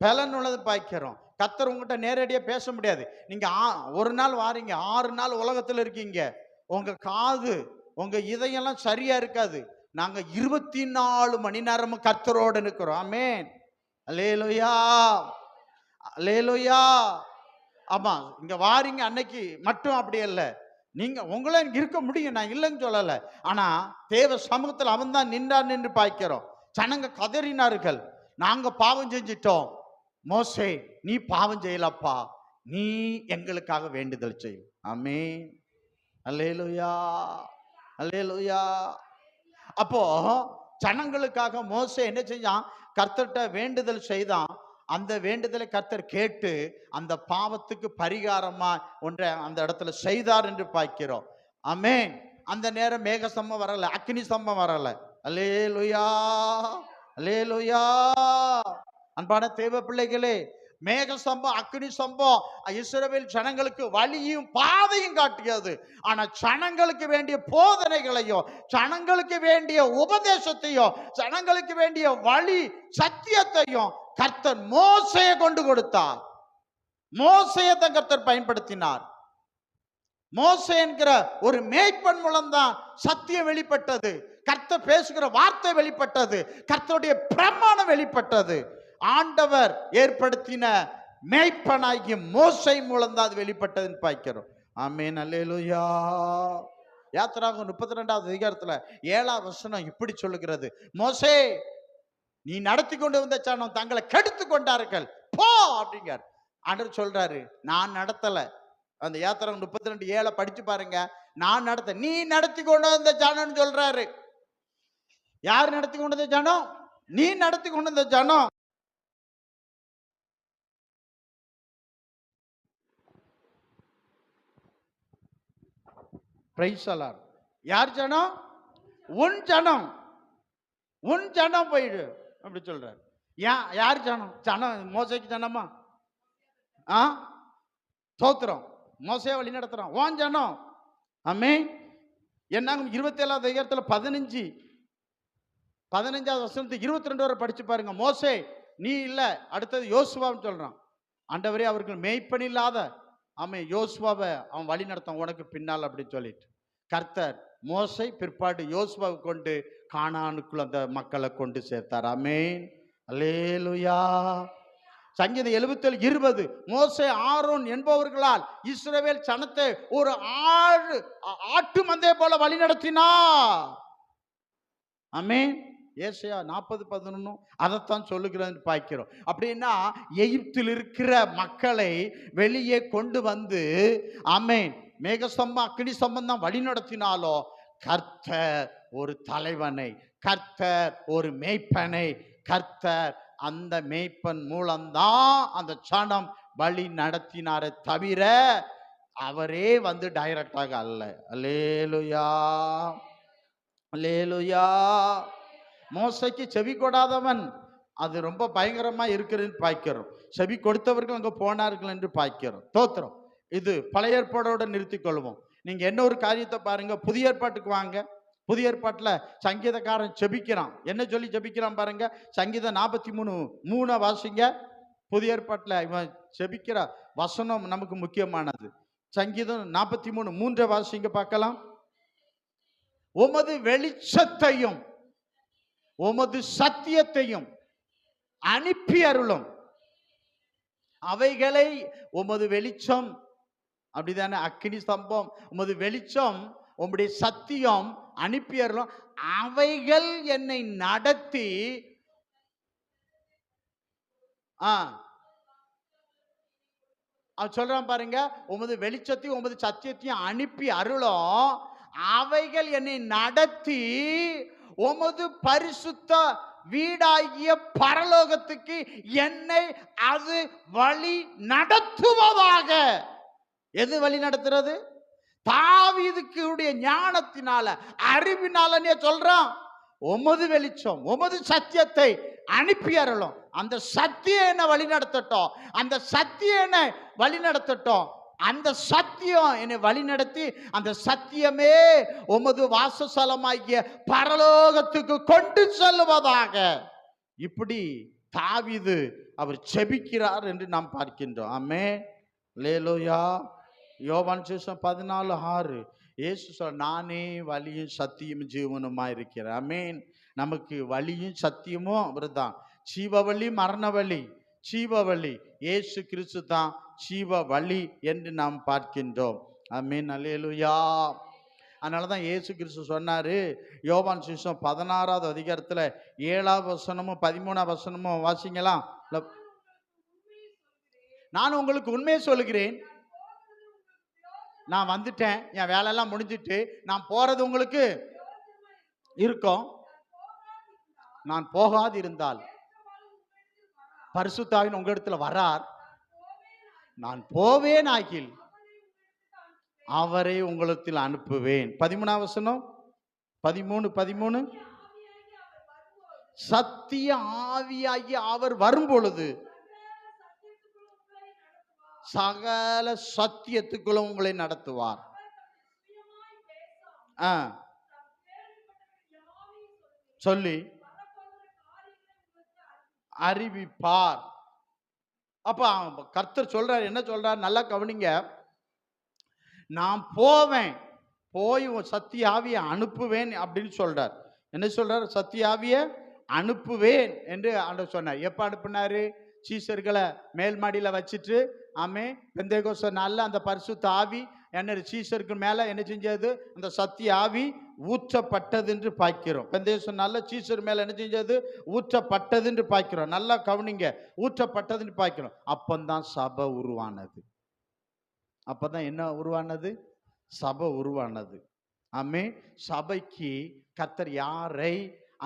பலன் உள்ளது பார்க்கிறோம். கர்த்தர் உங்ககிட்ட நேரடியா பேச முடியாது. நீங்க ஒரு நாள் வாரீங்க, 6 நாள் உலகத்துல இருக்கீங்க, உங்க காது உங்க இதயெல்லாம் சரியா இருக்காது. நாங்க 24 மணி நேரமும் கர்த்தரோடு இருக்கிறோம். ஆமென். அல்லேலூயா, அல்லேலூயா. ஆமா, இங்க வாரீங்க அன்னைக்கு மட்டும் அப்படி இல்ல, நீங்க உங்களே இருக்க முடியும், நான் இல்லைன்னு சொல்லல. ஆனா தேவ சமூகத்தில் அவன் தான் நின்றான் என்று பார்க்கிறோம். ஜனங்க கதறினார்கள், நாங்க பாவம் செஞ்சிட்டோம், மோசே நீ பாவம் செய்யலப்பா, நீ எங்களுக்காக வேண்டுதல் செய். ஆமென். அல்லேலூயா, அல்லேலூயா. அப்போ ஜனங்களுக்காக மோசே என்ன செஞ்சான்? கர்த்தர்ட்ட வேண்டுதல் செய்தான். அந்த வேண்டுதலை கர்த்தர் கேட்டு அந்த பாவத்துக்கு பரிகாரமா ஒன்றை அந்த இடத்துல செய்தார் என்று பார்க்கிறோம். ஆமென். அந்த நேரம் மேக ஸ்தம்பம் வரல, அக்னி ஸ்தம்பம் வரல. அல்லேலூயா, அல்லேலூயா. அன்பான தேவ பிள்ளைகளே, மேக ஸ்தம்பம், அக்னி ஸ்தம்பம் இஸ்ரவேல் ஜனங்களுக்கு வழியும் பாதையும் காட்டியது. ஆனா ஜனங்களுக்கு வேண்டிய போதனைகளையும், ஜனங்களுக்கு வேண்டிய உபதேசத்தையும், ஜனங்களுக்கு வேண்டிய வழி சத்தியத்தையும் கர்த்தர் மோசேயை கொண்டு கொடுத்தார். மோசேயை தான் கர்த்தர் பயன்படுத்தினார். மோசே என்கிற ஒரு மேய்ப்பன் மூலம்தான் சத்தியம் வெளிப்பட்டது. கர்த்தர் பேசுகிற வார்த்தை வெளிப்பட்டது. கர்த்தருடைய பிரமாணம் வெளிப்பட்டது. ஆண்டவர் ஏற்படுத்தின மேய்ப்பனாகிய மோசே மூலம்தான் அது வெளிப்பட்டதுன்னு பார்க்கிறோம். ஆமென், அல்லேலூயா. யாத்திராகமம் 32வது அதிகாரத்துல 7வது வசனம் இப்படி சொல்லுகிறது, மோசே நீ நடத்தி கொண்டு வந்த ஜனம் தங்களை கெடுத்து கொண்டார்கள், போ அப்படிங்கிறார். ஆண்டவர் சொல்றாரு, நான் நடத்தல. அந்த யாத்திராகமம் 32:7 படிச்சு பாருங்க. நான் நடத்த, நீ நடத்தி கொண்டு வந்த ஜனம் சொல்றாரு. யார் நடத்தி கொண்டு வந்த ஜனம்? நீ நடத்தி கொண்டு வந்த ஜனம். Praise the Lord. யார் ஜனம்? உன் ஜனம். உன் ஜனம் போயிடு அப்படி சொல்றாரு. யார் ஜனம்? ஜனம் மோசேக்கு ஜனமா? தோத்திரம். மோசே வழி நடத்துறான். உன் ஜனம். ஆமென். என்னாகும் 27வது அதிகாரத்துல 15வது வசனத்துக்கு 22 வரை படிச்சு பாருங்க. மோசே நீ இல்ல, அடுத்தது யோசுவான்னு சொல்றான். ஆண்டவரே அவர்கள் மேய்ப்பன் இல்லாத யோசுவாவை அவன் வழி நடத்தான் உனக்கு பின்னால் அப்படின்னு சொல்லிட்டு கர்த்தர் மோசே பிற்பாடு யோசுவாவை கொண்டு கானானுக்குள்ள அந்த மக்களை கொண்டு சேர்த்தார். ஆமென், அல்லேலூயா. சங்கீதம் 77:20 மோசே ஆரோன் என்பவர்களால் இஸ்ரவேல் ஜனத்தை ஒரு ஆட்டு மந்தை போல வழி நடத்தினார். ஆமென். ஏசாயா 40:11 அதைத்தான் சொல்லுகிறேன்னு பார்க்கிறோம். அப்படின்னா எகிப்தில் இருக்கிற மக்களை வெளியே கொண்டு வந்து ஆமென் மேகஸ்தம்பம் அக்னி ஸ்தம்பம் தான் வழி நடத்தினாலோ கர்த்தர் ஒரு தலைவனை, கர்த்தர் ஒரு மேய்ப்பனை, கர்த்தர் அந்த மேய்ப்பன் மூலம்தான் அந்த சனம் வழி நடத்தினாரே தவிர அவரே வந்து டைரக்டாக அல்ல. அல்லேலூயா, அல்லேலூயா. மோசைக்கு செவி கொடாதவன் அது ரொம்ப பயங்கரமா இருக்குதுன்னு பார்க்கிறோம். செவி கொடுத்தவர்கள் அங்க போனார்கள் என்று பார்க்கிறோம். தோத்திரம். இது பழைய ஏற்பாடோட நிறுத்திக் கொள்வோம். நீங்க என்ன ஒரு காரியத்தை பாருங்க, புதிய ஏற்பாட்டுக்கு வாங்க. புதிய ஏற்பாட்டுல சங்கீதக்காரன் செபிக்கிறான். என்ன சொல்லி செபிக்கிறான் பாருங்க. சங்கீதம் 43:3 வாசிங்க. புதிய ஏற்பாட்டுல இவன் செபிக்கிற வசனம் நமக்கு முக்கியமானது. சங்கீதம் 43:3 வாசிங்க பார்க்கலாம். உமது வெளிச்சத்தையும் உமது சத்தியத்தையும் அனுப்பி அருளும், அவைகளை உமது வெளிச்சம் அப்படிதானே, அக்கினி ஸ்தம்பம் உமது வெளிச்சம் உம்முடைய சத்தியம் அனுப்பி அருளும், அவைகள் என்னை நடத்தி சொல்றான் பாருங்க. உமது வெளிச்சத்தையும் உமது சத்தியத்தையும் அனுப்பி அருளும், அவைகள் என்னை நடத்தி உமது பரிசுத்த வீடாகிய பரலோகத்துக்கு என்னை அது வழி நடத்துவதாக. எது வழி நடத்துறது? தாவீதுக்கு ஞானத்தினால அறிவினால சொல்றான், உமது வெளிச்சம் உமது சத்தியத்தை அனுப்பி அருளும், அந்த சத்தியம் என்ன வழி நடத்தட்டும், அந்த சத்தியம் என்ன வழி நடத்தட்டும், அந்த சத்தியம் என்னை வழி நடத்தி அந்த சத்தியமே உமது வாசஸ்தலமாகிய பரலோகத்துக்கு கொண்டு செல்வதாக. இப்படி தாவீது அவர் செபிக்கிறார் என்று நாம் பார்க்கின்றோம். ஆமென், அல்லேலூயா. யோவான் சுவிசேஷம் 14:6 இயேசு சொல்ற, நானே வழியும் சத்தியமும் ஜீவனுமா இருக்கிறேன். ஆமென். நமக்கு வழியும் சத்தியமும் அவர் தான். ஜீவ வழி மரண வழி, ஜீவ வழி இயேசு கிறிஸ்து தான் ஜீவ வழி என்று நாம் பார்க்கின்றோம். ஆமென், அல்லேலூயா. அதனாலதான் இயேசு கிறிஸ்து சொன்னாரு, யோவான் சுவிசேஷம் 16வது அதிகாரத்துல 7வது வசனமும் 13வது வசனமும் வாசிக்கலாம். நான் உங்களுக்கு உண்மையை சொல்லுகிறேன், நான் வந்துட்டேன், என் வேலையெல்லாம் முடிஞ்சிட்டு நான் போறது உங்களுக்கு இருக்கும். நான் போகாது இருந்தால் பரிசுத்தாவின் உங்க இடத்துல வரார், நான் போவேன் ஆகில் அவரை உங்களிடத்தில் அனுப்புவேன். 13வது வசனம் 13 சத்திய ஆவியாகி அவர் வரும்பொழுது சகல சத்தியத்துக்குள்ள உங்களை நடத்துவார். சொல்லி அறிவிப்பார். அப்ப கர்த்தர் சொல்றார், என்ன சொல்றார்? நல்லா கவனிங்க. நான் போவேன், போய் சத்திய ஆவியை அனுப்புவேன் அப்படின்னு சொல்றார். என்ன சொல்றார்? சத்திய ஆவியை அனுப்புவேன் என்று ஆண்டவர் சொன்னார். எப்ப அனுப்புனாரு? சீசர்களை மேல் மாடியில வச்சுட்டு, ஆமே, பெந்தேகோஸ்தே நாள்ல அந்த பரிசுத்த ஆவி என்ன சீசருக்கு மேல என்ன செஞ்சது? அந்த சத்திய ஆவி ஊற்றப்பட்டது என்று பார்க்கிறோம். பெந்தேகோஸ்தே நாள்ல சீசர் மேல என்ன செஞ்சது? ஊற்றப்பட்டது என்று பார்க்கிறோம். நல்லா கவனிங்க, ஊற்றப்பட்டதுன்னு பார்க்கிறோம். அப்பந்தான் சபை உருவானது. அப்பதான் என்ன உருவானது? சபை உருவானது. ஆமே. சபைக்கு கர்த்தர் யாரை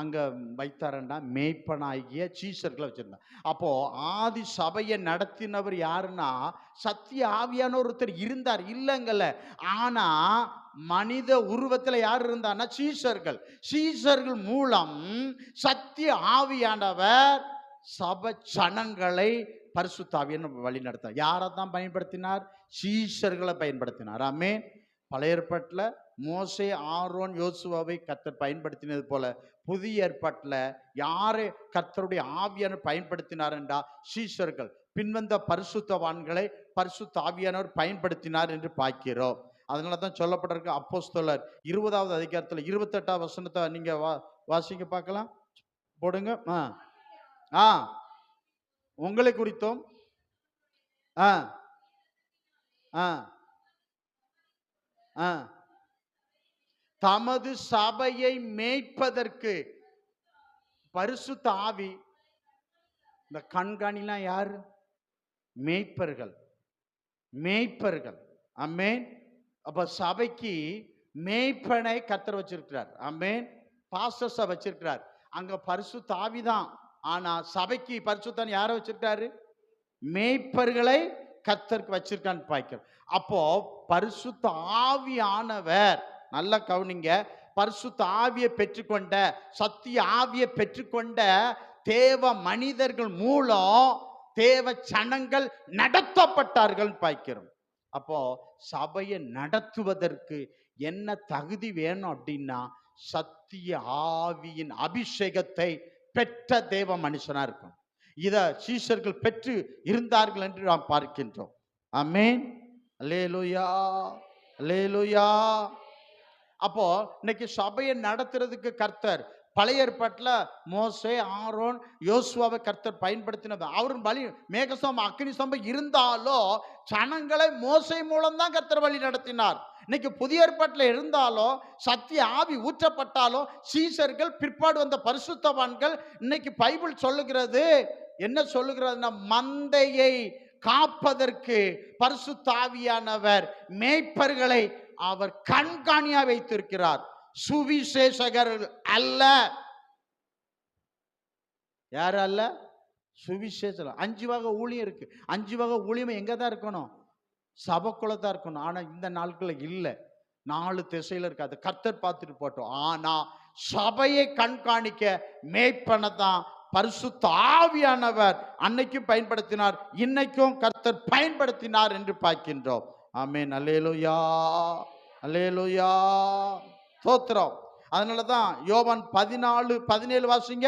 அங்க வைத்தாரண்டா? மேய்ப்பனாகிய சீசர்களை வச்சிருந்தார். அப்போ ஆதி சபையை நடத்தினவர் யாருன்னா சத்திய ஆவியான ஒருத்தர் இருந்தார், இல்லைங்கல்ல. ஆனா மனித உருவத்துல யார் இருந்தார்னா சீசர்கள். சீசர்கள் மூலம் சத்திய ஆவியானவர் சபை ஜனங்களை பரிசுத்த ஆவியான வழி நடத்தார். யாரை தான் பயன்படுத்தினார்? சீசர்களை பயன்படுத்தினார். ஆமே. பழைய ஏற்பாட்டில் மோசே, ஆரோன், யோசுவாவை கர்த்தர் பயன்படுத்தினது போல புதிய ஏற்பாட்டில் யாரை கர்த்தருடைய ஆவியானவர் பயன்படுத்தினார் என்றா சீஷர்கள். பின்வந்த பரிசுத்தவான்களை பரிசுத்த ஆவியானவர் பயன்படுத்தினார் என்று பார்க்கிறோம். அதனால தான் சொல்லப்பட்டிருக்கு அப்போஸ்தலர் 20வது அதிகாரத்தில் 28வது வசனத்தை நீங்க வாசிங்க பார்க்கலாம். போடுங்க. உங்களை குறித்தோம் தமது சபையை மேய்ப்பதற்கு பரிசுத்த ஆவி. இந்த கண்காணிலாம் யாரு? மேய்ப்பர்கள். மேய்ப்பர்கள். ஆமென். அப்ப சபைக்கு மேய்ப்பனை கர்த்தர் வச்சிருக்கிறார். ஆமென். பாஸ்டர்ஸை வச்சிருக்கிறார். அங்க பரிசுத்த ஆவிதான். ஆனா சபைக்கு பரிசுத்தன் யாரை வச்சிருக்காரு? மேய்ப்பர்களை கர்த்தருக்கு வச்சிருக்கான்னு பார்க்கிறோம். அப்போ பரிசுத்த ஆவியானவர், நல்ல கவனிங்க, பரிசுத்த ஆவியை பெற்றுக்கொண்ட, சத்திய ஆவியை பெற்றுக்கொண்ட தேவ மனிதர்கள் மூலம் தேவ ஜனங்கள் நடத்தப்பட்டார்கள் பார்க்கிறோம். அப்போ சபையை நடத்துவதற்கு என்ன தகுதி வேணும் அப்படின்னா சத்திய ஆவியின் அபிஷேகத்தை பெற்ற தேவ மனுஷனா இருக்கும். இத சீஷர்கள் பெற்று இருந்தார்கள் என்று நாம் பார்க்கின்றோம். ஆமென். அல்லேலூயா, அல்லேலூயா. அப்போ இன்னைக்கு சபையை நடத்துறதுக்கு கர்த்தர் பழைய ஏற்பாட்டில் மோசே, ஆரோன், யோசுவாவை கர்த்தர் பயன்படுத்தினது. அவரும் வழி மேகஸ்தம்பம், அக்னி ஸ்தம்பம் இருந்தாலும் ஜனங்களை மோசே மூலம் தான் கர்த்தர் வழி நடத்தினார். இன்னைக்கு புதிய ஏற்பாட்டில் இருந்தாலும் சத்திய ஆவி ஊற்றப்பட்டாலும் சீசர்கள், பிற்பாடு வந்த பரிசுத்தவான்கள். இன்னைக்கு பைபிள் சொல்லுகிறது, என்ன சொல்லுகிறதுனா மந்தையை காப்பதற்கு பரிசுத்த ஆவியானவர் மேய்ப்பர்களை அவர் கண்காணியா வைத்திருக்கிறார். சுவிசேஷகர் அல்ல. யாரு அல்ல? சுவிசேஷம். 5 வகை ஊழியம் இருக்கு. 5 வகை ஊழியம் எங்க தான் இருக்கணும்? சபைக்குள்ள தான் இருக்கணும். ஆனா இந்த நாட்களில் இல்லை, 4 திசையில இருக்காது. கர்த்தர் பார்த்துட்டு போட்டோம். ஆனா சபையை கண்காணிக்க மேய்ப்பனை தான் பரிசுத்த ஆவியானவர் அன்னைக்கும் பயன்படுத்தினார், இன்னைக்கும் கர்த்தர் பயன்படுத்தினார் என்று பார்க்கின்றோம். ஆமென். அல்லேலூயா, அல்லேலூயா, ஸ்தோத்திரம். அதனாலதான் யோவான் 14:17 வாசிங்க.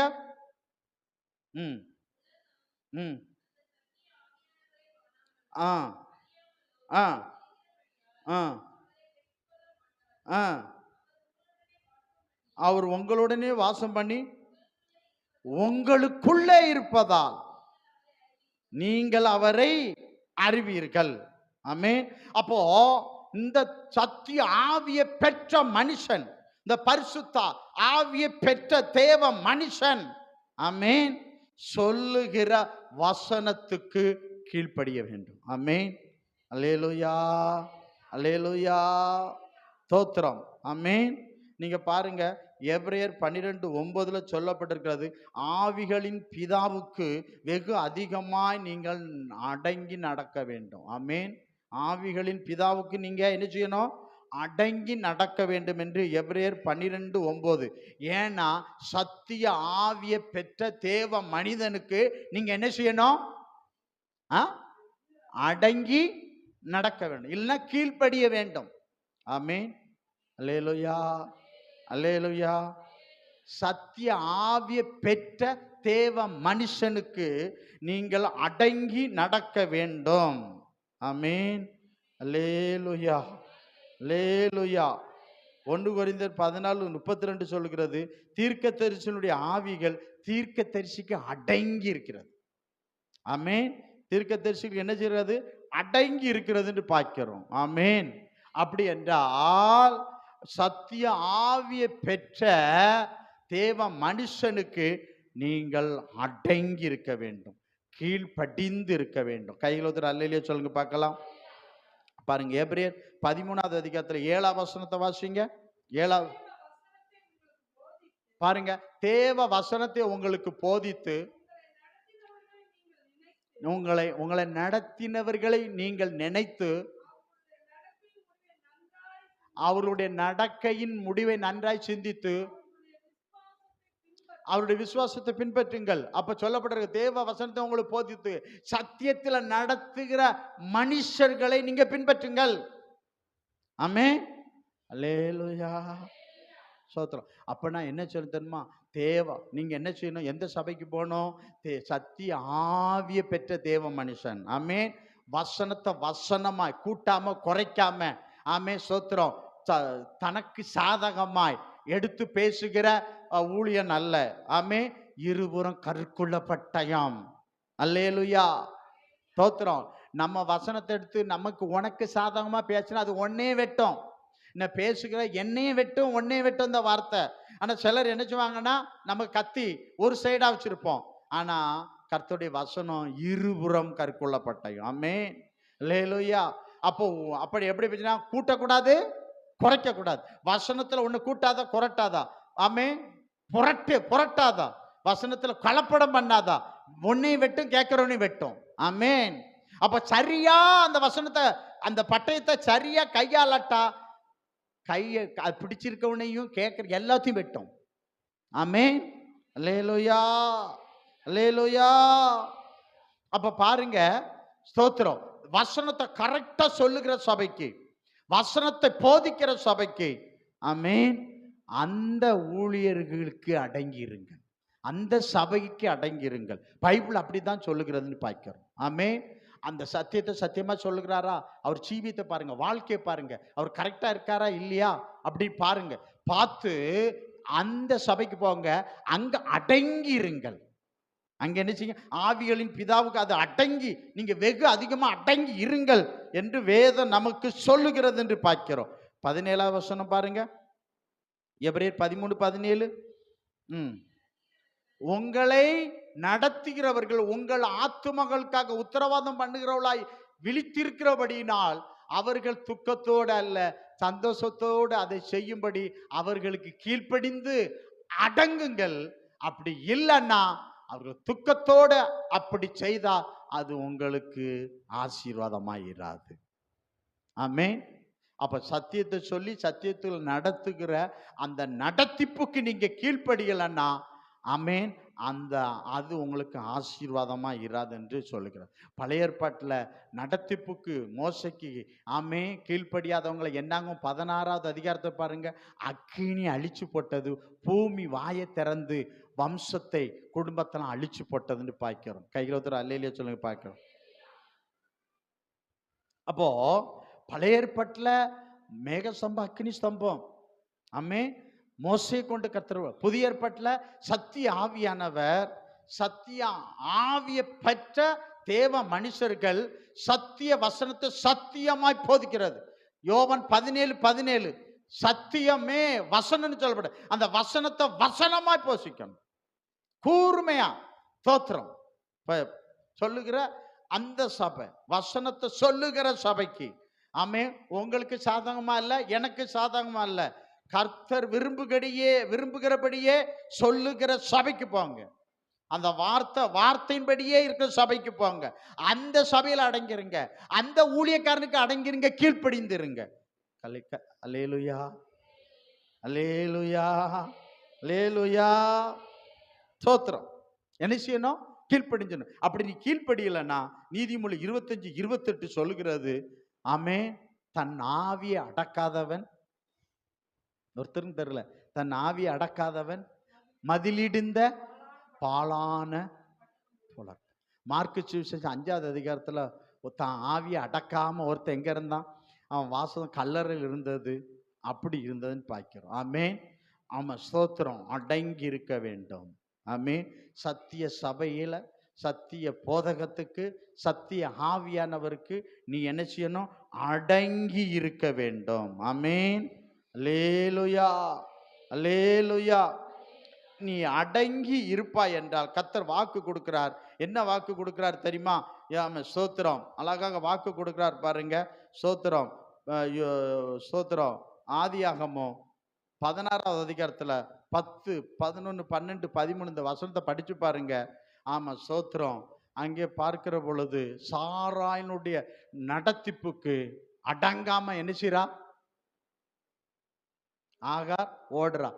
அவர் உங்களுடனே வாசம் பண்ணி உங்களுக்குள்ளே இருப்பதால் நீங்கள் அவரை அறிவீர்கள். ஆமென். அப்போ இந்த சத்திய ஆவியை பெற்ற மனுஷன், இந்த பரிசுத்த ஆவியை பெற்ற தேவ மனுஷன், ஆமென், சொல்லுகிற வசனத்துக்கு கீழ்ப்படிய வேண்டும். ஆமென். அல்லேலூயா, அல்லேலூயா, ஸ்தோத்திரம். ஆமென். நீங்க பாருங்க, எபிரேயர் 12:9 சொல்லப்பட்டிருக்கிறது, ஆவிகளின் பிதாவுக்கு வெகு அதிகமாய் நீங்கள் அடங்கி நடக்க வேண்டும். ஆமென். ஆவிகளின் பிதாவுக்கு நீங்க என்ன செய்யணும்? அடங்கி நடக்க வேண்டும் என்று எபிரேயர் 12:9. ஏன்னா சத்திய ஆவியை பெற்ற தேவ மனிதனுக்கு நீங்க என்ன செய்யணும்? அடங்கி நடக்க வேண்டும், இல்லைன்னா கீழ்ப்படிய வேண்டும். ஆமென். அல்லேலூயா, அல்லேலூயா. சத்திய ஆவிய பெற்ற தேவ மனுஷனுக்கு நீங்கள் அடங்கி நடக்க வேண்டும். ஆமென். அல்லேலூயா, அல்லேலூயா. 1 கொரிந்தியர் 14:32 சொல்லுகிறது, தீர்க்கதரிசியினுடைய ஆவிகள் தீர்க்கதரிசிக்கு அடங்கி இருக்கிறது. ஆமென். தீர்க்கதரிசிக்கு என்ன செய்கிறது? அடங்கி இருக்கிறது என்று பார்க்கிறோம். ஆமென். அப்படி என்றால் சத்திய ஆவியை பெற்ற தேவ மனுஷனுக்கு நீங்கள் அடங்கி இருக்க வேண்டும், கீழ்ப்படிந்து இருக்க வேண்டும். கையில் ஒருத்தர் அல்லேலூயா சொல்லுங்க பார்க்கலாம். பாருங்க, எபிரேயர் 13வது அதிகாரத்துல 7ஆம் வசனத்தை வாசிங்க. 7ஆவது பாருங்க, தேவ வசனத்தை உங்களுக்கு போதித்து உங்களை நடத்தினவர்களை நீங்கள் நினைத்து அவருடைய நடக்கையின் முடிவை நன்றாய் சிந்தித்து அவருடைய விசுவாசத்தை பின்பற்றுங்கள். அப்ப சொல்லப்படுற தேவ வசனத்தை உங்களுக்கு போதித்து சத்தியத்தில் நடத்துகிற மனுஷர்களை நீங்க பின்பற்றுங்கள். ஆமென். அல்லேலூயா, ஸ்தோத்திரம். அப்பனா என்ன சொல்லணும் தெரியுமா? நீங்க என்ன செய்யணும்? எந்த சபைக்கு போகணும்? சத்திய ஆவிய பெற்ற தேவ மனுஷன். ஆமென். வசனத்தை வசனமாய் கூட்டாம குறைக்காம, ஆமென், ஸ்தோத்திரம், தனக்கு சாதகமாய் எடுத்து பேசுகிற ஊழியன் அல்ல. ஆமென். இருபுறம் கருக்குள்ள பட்டயம். அல்லேலூயா, ஸ்தோத்திரம். நம்ம வசனத்தை எடுத்து நமக்கு உனக்கு சாதகமா பேசினா அது ஒன்னே வெட்டும். என்ன பேசுகிற என்னையும் வெட்டும், ஒன்னே வெட்டும் இந்த வார்த்தை. ஆனா சிலர் என்ன செய்வாங்கன்னா, நம்ம கத்தி ஒரு சைடா வச்சிருப்போம். ஆனா கர்த்தருடைய வசனம் இருபுறம் கருக்குள்ள பட்டயம். ஆமென். அல்லேலூயா. அப்போ அப்படி எப்படி பேசினா? கூட்டக்கூடாது, குறைக்க கூடாது. வசனத்துல ஒண்ணு கூட்டாதா, குரட்டாதா. ஆமென். புரட்டாதா. வசனத்துல கலப்படம் பண்ணாதா. ஒன்னையும் வெட்டும், கேட்கிறவனையும் வெட்டும். ஆமென். அப்ப சரியா அந்த வசனத்தை, அந்த பட்டயத்தை சரியா கையாளட்டா, கையை பிடிச்சிருக்கவனையும் கேட்கிற எல்லாத்தையும் வெட்டும். ஆமென். அல்லேலூயா, அல்லேலூயா. அப்ப பாருங்க, ஸ்தோத்திரம், வசனத்தை கரெக்டா சொல்லுகிற சபைக்கு, வசனத்தை போதிக்கிற சபைக்கு, ஆமென், அந்த ஊழியர்களுக்கு அடங்கிருங்கள், அந்த சபைக்கு அடங்கிருங்கள். பைபிள் அப்படிதான் சொல்லுகிறதுன்னு பார்க்கிறோம். ஆமென். அந்த சத்தியத்தை சத்தியமா சொல்லுகிறாரா? அவர் ஜீவியத்தை பாருங்க, வாழ்க்கையை பாருங்க, அவர் கரெக்டா இருக்காரா இல்லையா அப்படி பாருங்க. பார்த்து அந்த சபைக்கு போங்க, அங்க அடங்கி இருங்கள். அங்க என்ன செய்யுங்க? ஆவிகளின் பிதாவுக்கு அது அடங்கி, நீங்க வெகு அதிகமா அடங்கி இருங்கள் என்று வேதம் நமக்கு சொல்லுகிறது என்று பார்க்கிறோம். 17ஆம் வசனம் பாருங்க, எபிரேயர் 13:17. உங்களை நடத்துகிறவர்கள் உங்கள் ஆத்துமகளுக்காக உத்தரவாதம் பண்ணுகிறவர்களாய் விழித்திருக்கிறபடியினால் அவர்கள் துக்கத்தோடு அல்ல சந்தோஷத்தோடு அதை செய்யும்படி அவர்களுக்கு கீழ்ப்படிந்து அடங்குங்கள். அப்படி இல்லைன்னா அவர்கள் துக்கத்தோட அப்படி செய்தா அது உங்களுக்கு ஆசீர்வாதமாயிராது. ஆமென். அப்ப சத்தியத்தை சொல்லி சத்தியத்தில் நடத்துகிற அந்த நடத்திப்புக்கு நீங்க கீழ்ப்படியலன்னா, ஆமென், அது உங்களுக்கு ஆசீர்வாதமா இராது என்று சொல்லுகிறார். பழைய ஏற்பாட்டில் நடத்திப்புக்கு மோசைக்கு, ஆமென், கீழ்ப்படியாதவங்களை என்னாகும்? 16வது அதிகாரத்தை பாருங்க, அக்கினி அழிச்சு போட்டது, பூமி வாயை திறந்து வம்சத்தை குடும்பத்தெல்லாம் அழிச்சு போட்டதுன்னு பார்க்கிறோம். கையில் ஒருத்தர் அல்லேலூயா சொல்லுங்க பார்க்கிறோம். அப்போ பழைய ஏற்பாட்டில் மேக ஸ்தம்பம், அக்கினி ஸ்தம்பம், ஆமென், மோசையை கொண்டு கர்த்தர். புதிய ஏற்பாட்டில் சத்திய ஆவியானவர், சத்திய ஆவியை பெற்ற தேவ மனுஷர்கள் சத்திய வசனத்தை சத்தியமாய் போதிக்கிறது. யோவான் 17:17 சத்தியமே வசனம்னு சொல்லப்பட, அந்த வசனத்தை வசனமாய் போதிக்கணும், கூர்மையா. ஸ்தோத்திரம். சொல்லுகிற அந்த சபை, வசனத்தை சொல்லுகிற சபைக்கு, ஆமென், உங்களுக்கு சாதகமா இல்ல, எனக்கு சாதகமா இல்ல, கர்த்தர் விரும்புகிறபடியே சொல்லுகிற சபைக்கு போங்க. அந்த வார்த்தையின்படியே இருக்கிற சபைக்கு போங்க. அந்த சபையில் அடங்கிருங்க, அந்த ஊழியக்காரனுக்கு அடங்கிருங்க, கீழ்ப்படிந்திருங்க. அல்லேலூயா, அல்லேலூயா, அல்லேலூயா. ஸ்தோத்திரம். என்ன செய்யணும்? கீழ்ப்படிஞ்சணும். அப்படி நீ கீழ்ப்படியலைன்னா நீதிமொழி 25:28 சொல்லுகிறது, ஆமே, தன் ஆவியை அடக்காதவன், ஒருத்தரும் தெரியல, தன் ஆவியை அடக்காதவன் மதிலிடிந்த பாலான புலர். மார்க்கு சுவிசேஷம் 5வது அதிகாரத்துல தான் ஆவியை அடக்காம ஒருத்தன் எங்க இருந்தான், அவன் வாசம் கல்லறையில் இருந்தது, அப்படி இருந்ததுன்னு பார்க்கிறோம். ஆமேன். அவன் ஸ்தோத்திரம், அடங்கி இருக்க வேண்டும். ஆமேன். சத்திய சபையில சத்திய போதகத்துக்கு சத்திய ஆவியானவருக்கு நீ என்ன செய்யணும், அடங்கி இருக்க வேண்டும். ஆமேன். அல்லேலூயா, அல்லேலூயா. நீ அடங்கி இருப்பாய் என்றால் கர்த்தர் வாக்கு கொடுக்கிறார். என்ன வாக்கு கொடுக்கிறார் தெரியுமா? ஸ்தோத்திரம், அழகாக வாக்கு கொடுக்கிறார் பாருங்க. ஸ்தோத்திரம், ஸ்தோத்திரம். ஆதியாகமம் 16வது அதிகாரத்துல 10, 11, 12, 13 இந்த வசனத்தை படிச்சு பாருங்க. ஆமா, ஸ்தோத்திரம். அங்கே பார்க்கிற பொழுது சாராயினுடைய நடத்திப்புக்கு அடங்காம என்ன செய்றா, ஆகார் ஓடுறா.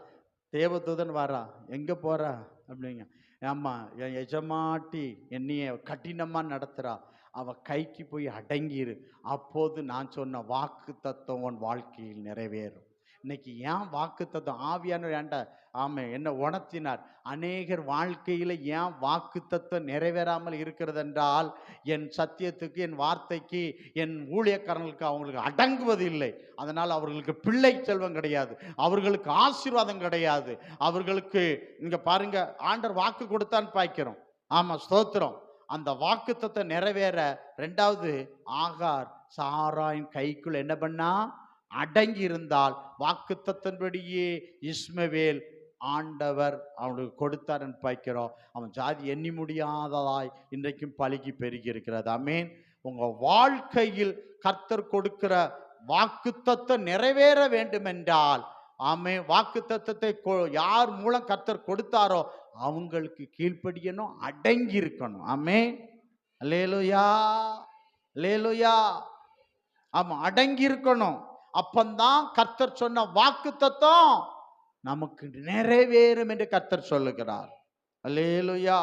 தேவதூதன் வாரா, எங்க போறா அப்படிங்க. ஆமா, என் எஜமாட்டி என்னைய கடினமா நடத்துறா, அவ கைக்கு போய் அடங்கிரு, அப்போது நான் சொன்ன வாக்கு தத்துவம் உன் வாழ்க்கையில் நிறைவேறும். இன்னைக்கு ஏன் வாக்கு தத்துவம் ஆவியானவர் ஏன்டா ஆமை என்ன உணர்த்தினார்? அநேகர் வாழ்க்கையில ஏன் வாக்கு தத்துவம் நிறைவேறாமல் இருக்கிறது என்றால், என் சத்தியத்துக்கு, என் வார்த்தைக்கு, என் ஊழியக்காரர்களுக்கு அவங்களுக்கு அடங்குவது இல்லை. அதனால் அவர்களுக்கு பிள்ளை செல்வம் கிடையாது, அவர்களுக்கு ஆசீர்வாதம் கிடையாது. அவர்களுக்கு இங்க பாருங்க, ஆண்டவர் வாக்கு கொடுத்தான்னு பார்க்கிறோம். ஆமா, ஸ்தோத்திரம். அந்த வாக்கு தத்துவம் நிறைவேற 2வது ஆகார் சாராயின் கைக்குள் என்ன பண்ணா, அடங்கி இருந்தால் வாக்குத்தத்தின்படியே இஸ்மவேல் ஆண்டவர் அவனுக்கு கொடுத்தார் என்று பார்க்கிறோம். அவன் ஜாதி எண்ணி முடியாததாய் இன்றைக்கும் பலுகி பெருகி இருக்கிறது. ஆமேன். உங்க வாழ்க்கையில் கர்த்தர் கொடுக்கிற வாக்குத்தத்தம் நிறைவேற வேண்டும் என்றால், ஆமே, வாக்குத்தத்தத்தை யார் மூலம் கர்த்தர் கொடுத்தாரோ அவங்களுக்கு கீழ்ப்படியணும், அடங்கி இருக்கணும். ஆமேன். அல்லேலூயா, அல்லேலூயா. ஆமா, அடங்கி இருக்கணும். அப்பந்தான் கர்த்தர் சொன்ன வாக்குத்தத்தம் நமக்கு நிறைவேறும் என்று கர்த்தர் சொல்லுகிறார். அல்லேலூயா.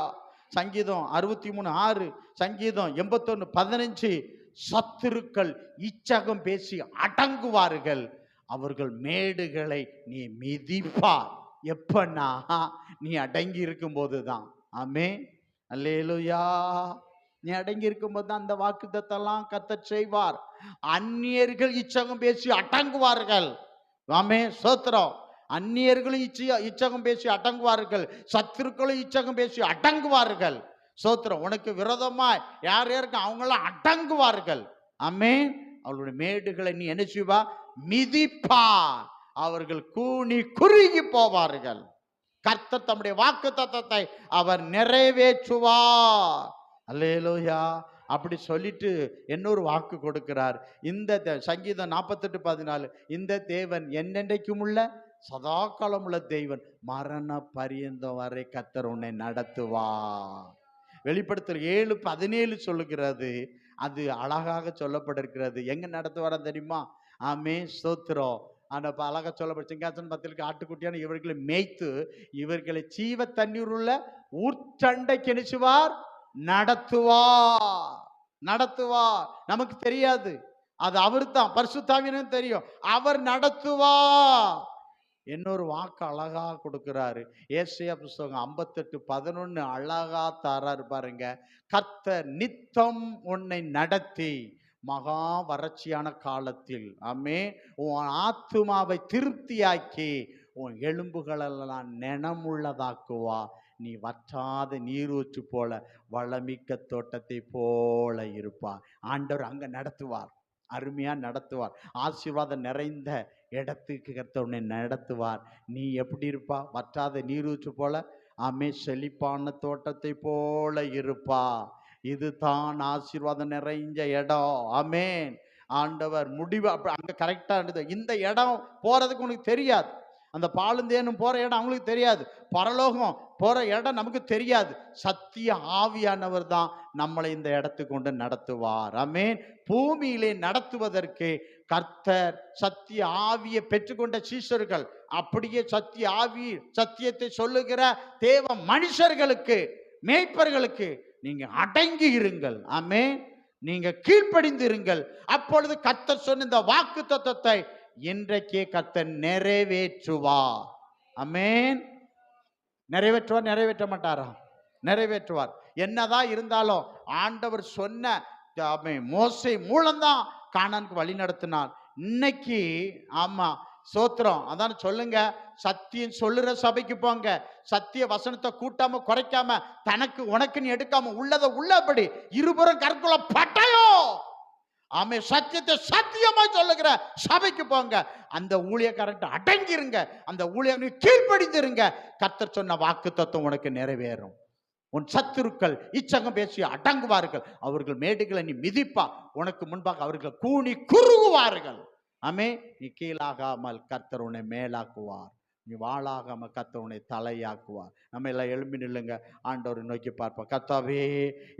சங்கீதம் 63:6, சங்கீதம் 81:15, சத்துருக்கள் இச்சகம் பேசி அடங்குவார்கள், அவர்கள் மேடுகளை நீ மிதிப்பார். எப்பன்னா நீ அடங்கி இருக்கும் போதுதான். ஆமென். அல்லேலூயா. நீ அடங்கி இருக்கும்போது தான் அந்த வாக்குத்தத்தெல்லாம் கர்த்தர் செய்வார். அந்நியர்கள் இச்சகம் பேசி அடங்குவார்கள். ஆமென், ஸ்தோத்திரம். அந்நியர்களும் இச்சகம் பேசி அடங்குவார்கள், சத்துருக்களும் இச்சகம் பேசி அடங்குவார்கள். ஸ்தோத்திரம். உனக்கு விரோதமா யார் யாருக்கு அவங்களாம் அடங்குவார்கள். ஆமென். அவர்களுடைய மேடுகளை நீ என்ன செய்வா, மிதிப்பார், அவர்கள் கூனி குறுகி போவார்கள். கர்த்தர் தம்முடைய வாக்குத்தத்தத்தை அவர் நிறைவேற்றுவார். அல்லேலூயா. அப்படி சொல்லிட்டு இன்னொரு வாக்கு கொடுக்கிறார். இந்த சங்கீதம் 48:14, இந்த தேவன் என்னென்றைக்கும் உள்ள சதா காலம் உள்ள தேவன், மரண பரியந்தம் வரை கர்த்தர் உன்னை நடத்துவார். வெளிப்படுத்தல் 7:17 சொல்லுகிறது. அது அழகாக சொல்லப்பட்டிருக்கிறது. எங்க நடத்துவார தெரியுமா? ஆமே, ஸ்தோத்திரம். ஆனா அழகா சொல்லப்பட்ட சிங்காசன் பத்திரிக்கை ஆட்டுக்குட்டியான இவர்களை மேய்த்து இவர்களை ஜீவ தண்ணீர் உள்ள ஊற்றண்டைக்கு நினைச்சுவார், நடத்துவார், நடத்துவார். நமக்கு தெரியாது, அது அவர் தான், பரிசுத்தாவியனும் தெரியும், அவர் நடத்துவார். இன்னொரு வாக்கு அழகா கொடுக்கிறாரு. ஏசாயா புஸ்தகம் 58:11 அழகா தாராரு பாருங்க. கர்த்தர் நித்தம் உன்னை நடத்தி மகா வறட்சியான காலத்தில், ஆமே, உன் ஆத்துமாவை திருப்தியாக்கி உன் எலும்புகளெல்லாம் நினமுள்ளதாக்குவா. நீ வற்றாத நீரூற்று போல வளமிக்க தோட்டத்தை போல இருப்பா. ஆண்டவர் அங்க நடத்துவார், அருமையா நடத்துவார். ஆசீர்வாதம் நிறைந்த இடத்துக்கு கர்த்தர் உன்னை நடத்துவார். நீ எப்படி இருப்பா? வற்றாத நீரூற்று போல, ஆமே, செழிப்பான தோட்டத்தை போல இருப்பா. இதுதான் ஆசீர்வாதம் நிறைஞ்ச இடம். ஆமேன். ஆண்டவர் முடிவு அங்க கரெக்டா இருந்தது. இந்த இடம் போறதுக்கு உனக்கு தெரியாது, அந்த பாலுந்தேனும் போற இடம் அவங்களுக்கு தெரியாது, பரலோகம் போற இடம் நமக்கு தெரியாது. சத்திய ஆவியானவர் தான் நம்மளை இந்த இடத்துக்கு கொண்டு நடத்துவார். ஆமென். பூமியிலே நடத்துவதற்கு கர்த்தர் சத்திய ஆவியை பெற்றுக்கொண்ட சீஷர்கள், அப்படியே சத்திய ஆவி சத்தியத்தை சொல்லுகிற தேவ மனுஷர்களுக்கு மேய்ப்பர்களுக்கு நீங்க அடங்கி இருங்கள். ஆமென். நீங்க கீழ்ப்படிந்து இருங்கள். அப்பொழுது கர்த்தர் சொன்ன இந்த வாக்கு தத்தத்தை இன்றைக்கே கர்த்தர் நிறைவேற்றுவார். ஆமென். நிறைவேற்றுவார், நிறைவேற்ற மாட்டாரா? நிறைவேற்றுவார். என்னதான் இருந்தாலும் ஆண்டவர் சொன்ன மோசே மூலம்தான் கானானுக்கு வழி நடத்தினார். இன்னைக்கு ஆமா சோத்திரம். அதான் சொல்லுங்க, சத்தியம் சொல்லுற சபைக்கு போங்க. சத்திய வசனத்தை கூட்டாம குறைக்காம தனக்கு உனக்குன்னு எடுக்காம உள்ளதை உள்ளபடி இருபுறம் கற்குள்ள பட்டயோ ஆமே சத்தியத்தை சத்தியமா சொல்லுகிற சபைக்கு போங்க. அந்த ஊழியக்காரன் அடங்கிருங்க, அந்த ஊழியர் கீழ்ப்படிந்திருங்க. கர்த்தர் சொன்ன வாக்கு தத்துவம் உனக்கு நிறைவேறும். உன் சத்துருக்கள் இச்சகம் பேசி அடங்குவார்கள். அவர்கள் மேடுகளை நீ மிதிப்பா, உனக்கு முன்பாக அவர்கள் கூனி குறுகுவார்கள். ஆமே. நீ கீழாகாமல் கர்த்தர் உன்னை மேலாக்குவார். நீ வாழாகாம கர்த்தர் உன்னை தலையாக்குவார். நம்ம எல்லாம் எழும்பி நில்லுங்க, ஆண்டவரை நோக்கி பார்ப்போம். கர்த்தாவே,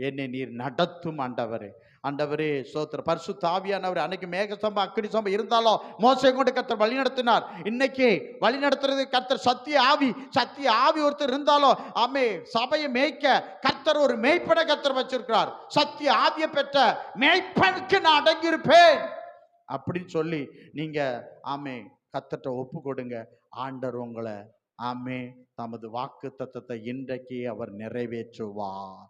என்னை நீர் நடத்தும் ஆண்டவரே. ஆண்டவரே சோத்திர பரிசுத்த ஆவியானவர். அன்னைக்கு மேகஸ்தம்பம் அக்கினி ஸ்தம்பம் இருந்தாலும் மோசே கொண்டு கர்த்தர் வழி நடத்தினார். இன்னைக்கு வழி நடத்துறது கர்த்தர் சத்திய ஆவி. சத்திய ஆவி ஒருத்தர் இருந்தாலும் ஆமே சபையை மேய்க்க கர்த்தர் ஒரு மேய்ப்பனை கர்த்தர் வச்சிருக்கிறார். சத்திய ஆவியை பெற்ற மேய்ப்பனுக்கு நான் அடங்கியிருப்பேன் அப்படின்னு சொல்லி நீங்க ஆமே கர்த்தர்ட்ட ஒப்பு கொடுங்க. ஆண்டவர் உங்களை ஆமே தமது வாக்கு தத்தத்தை இன்றைக்கு அவர் நிறைவேற்றுவார்.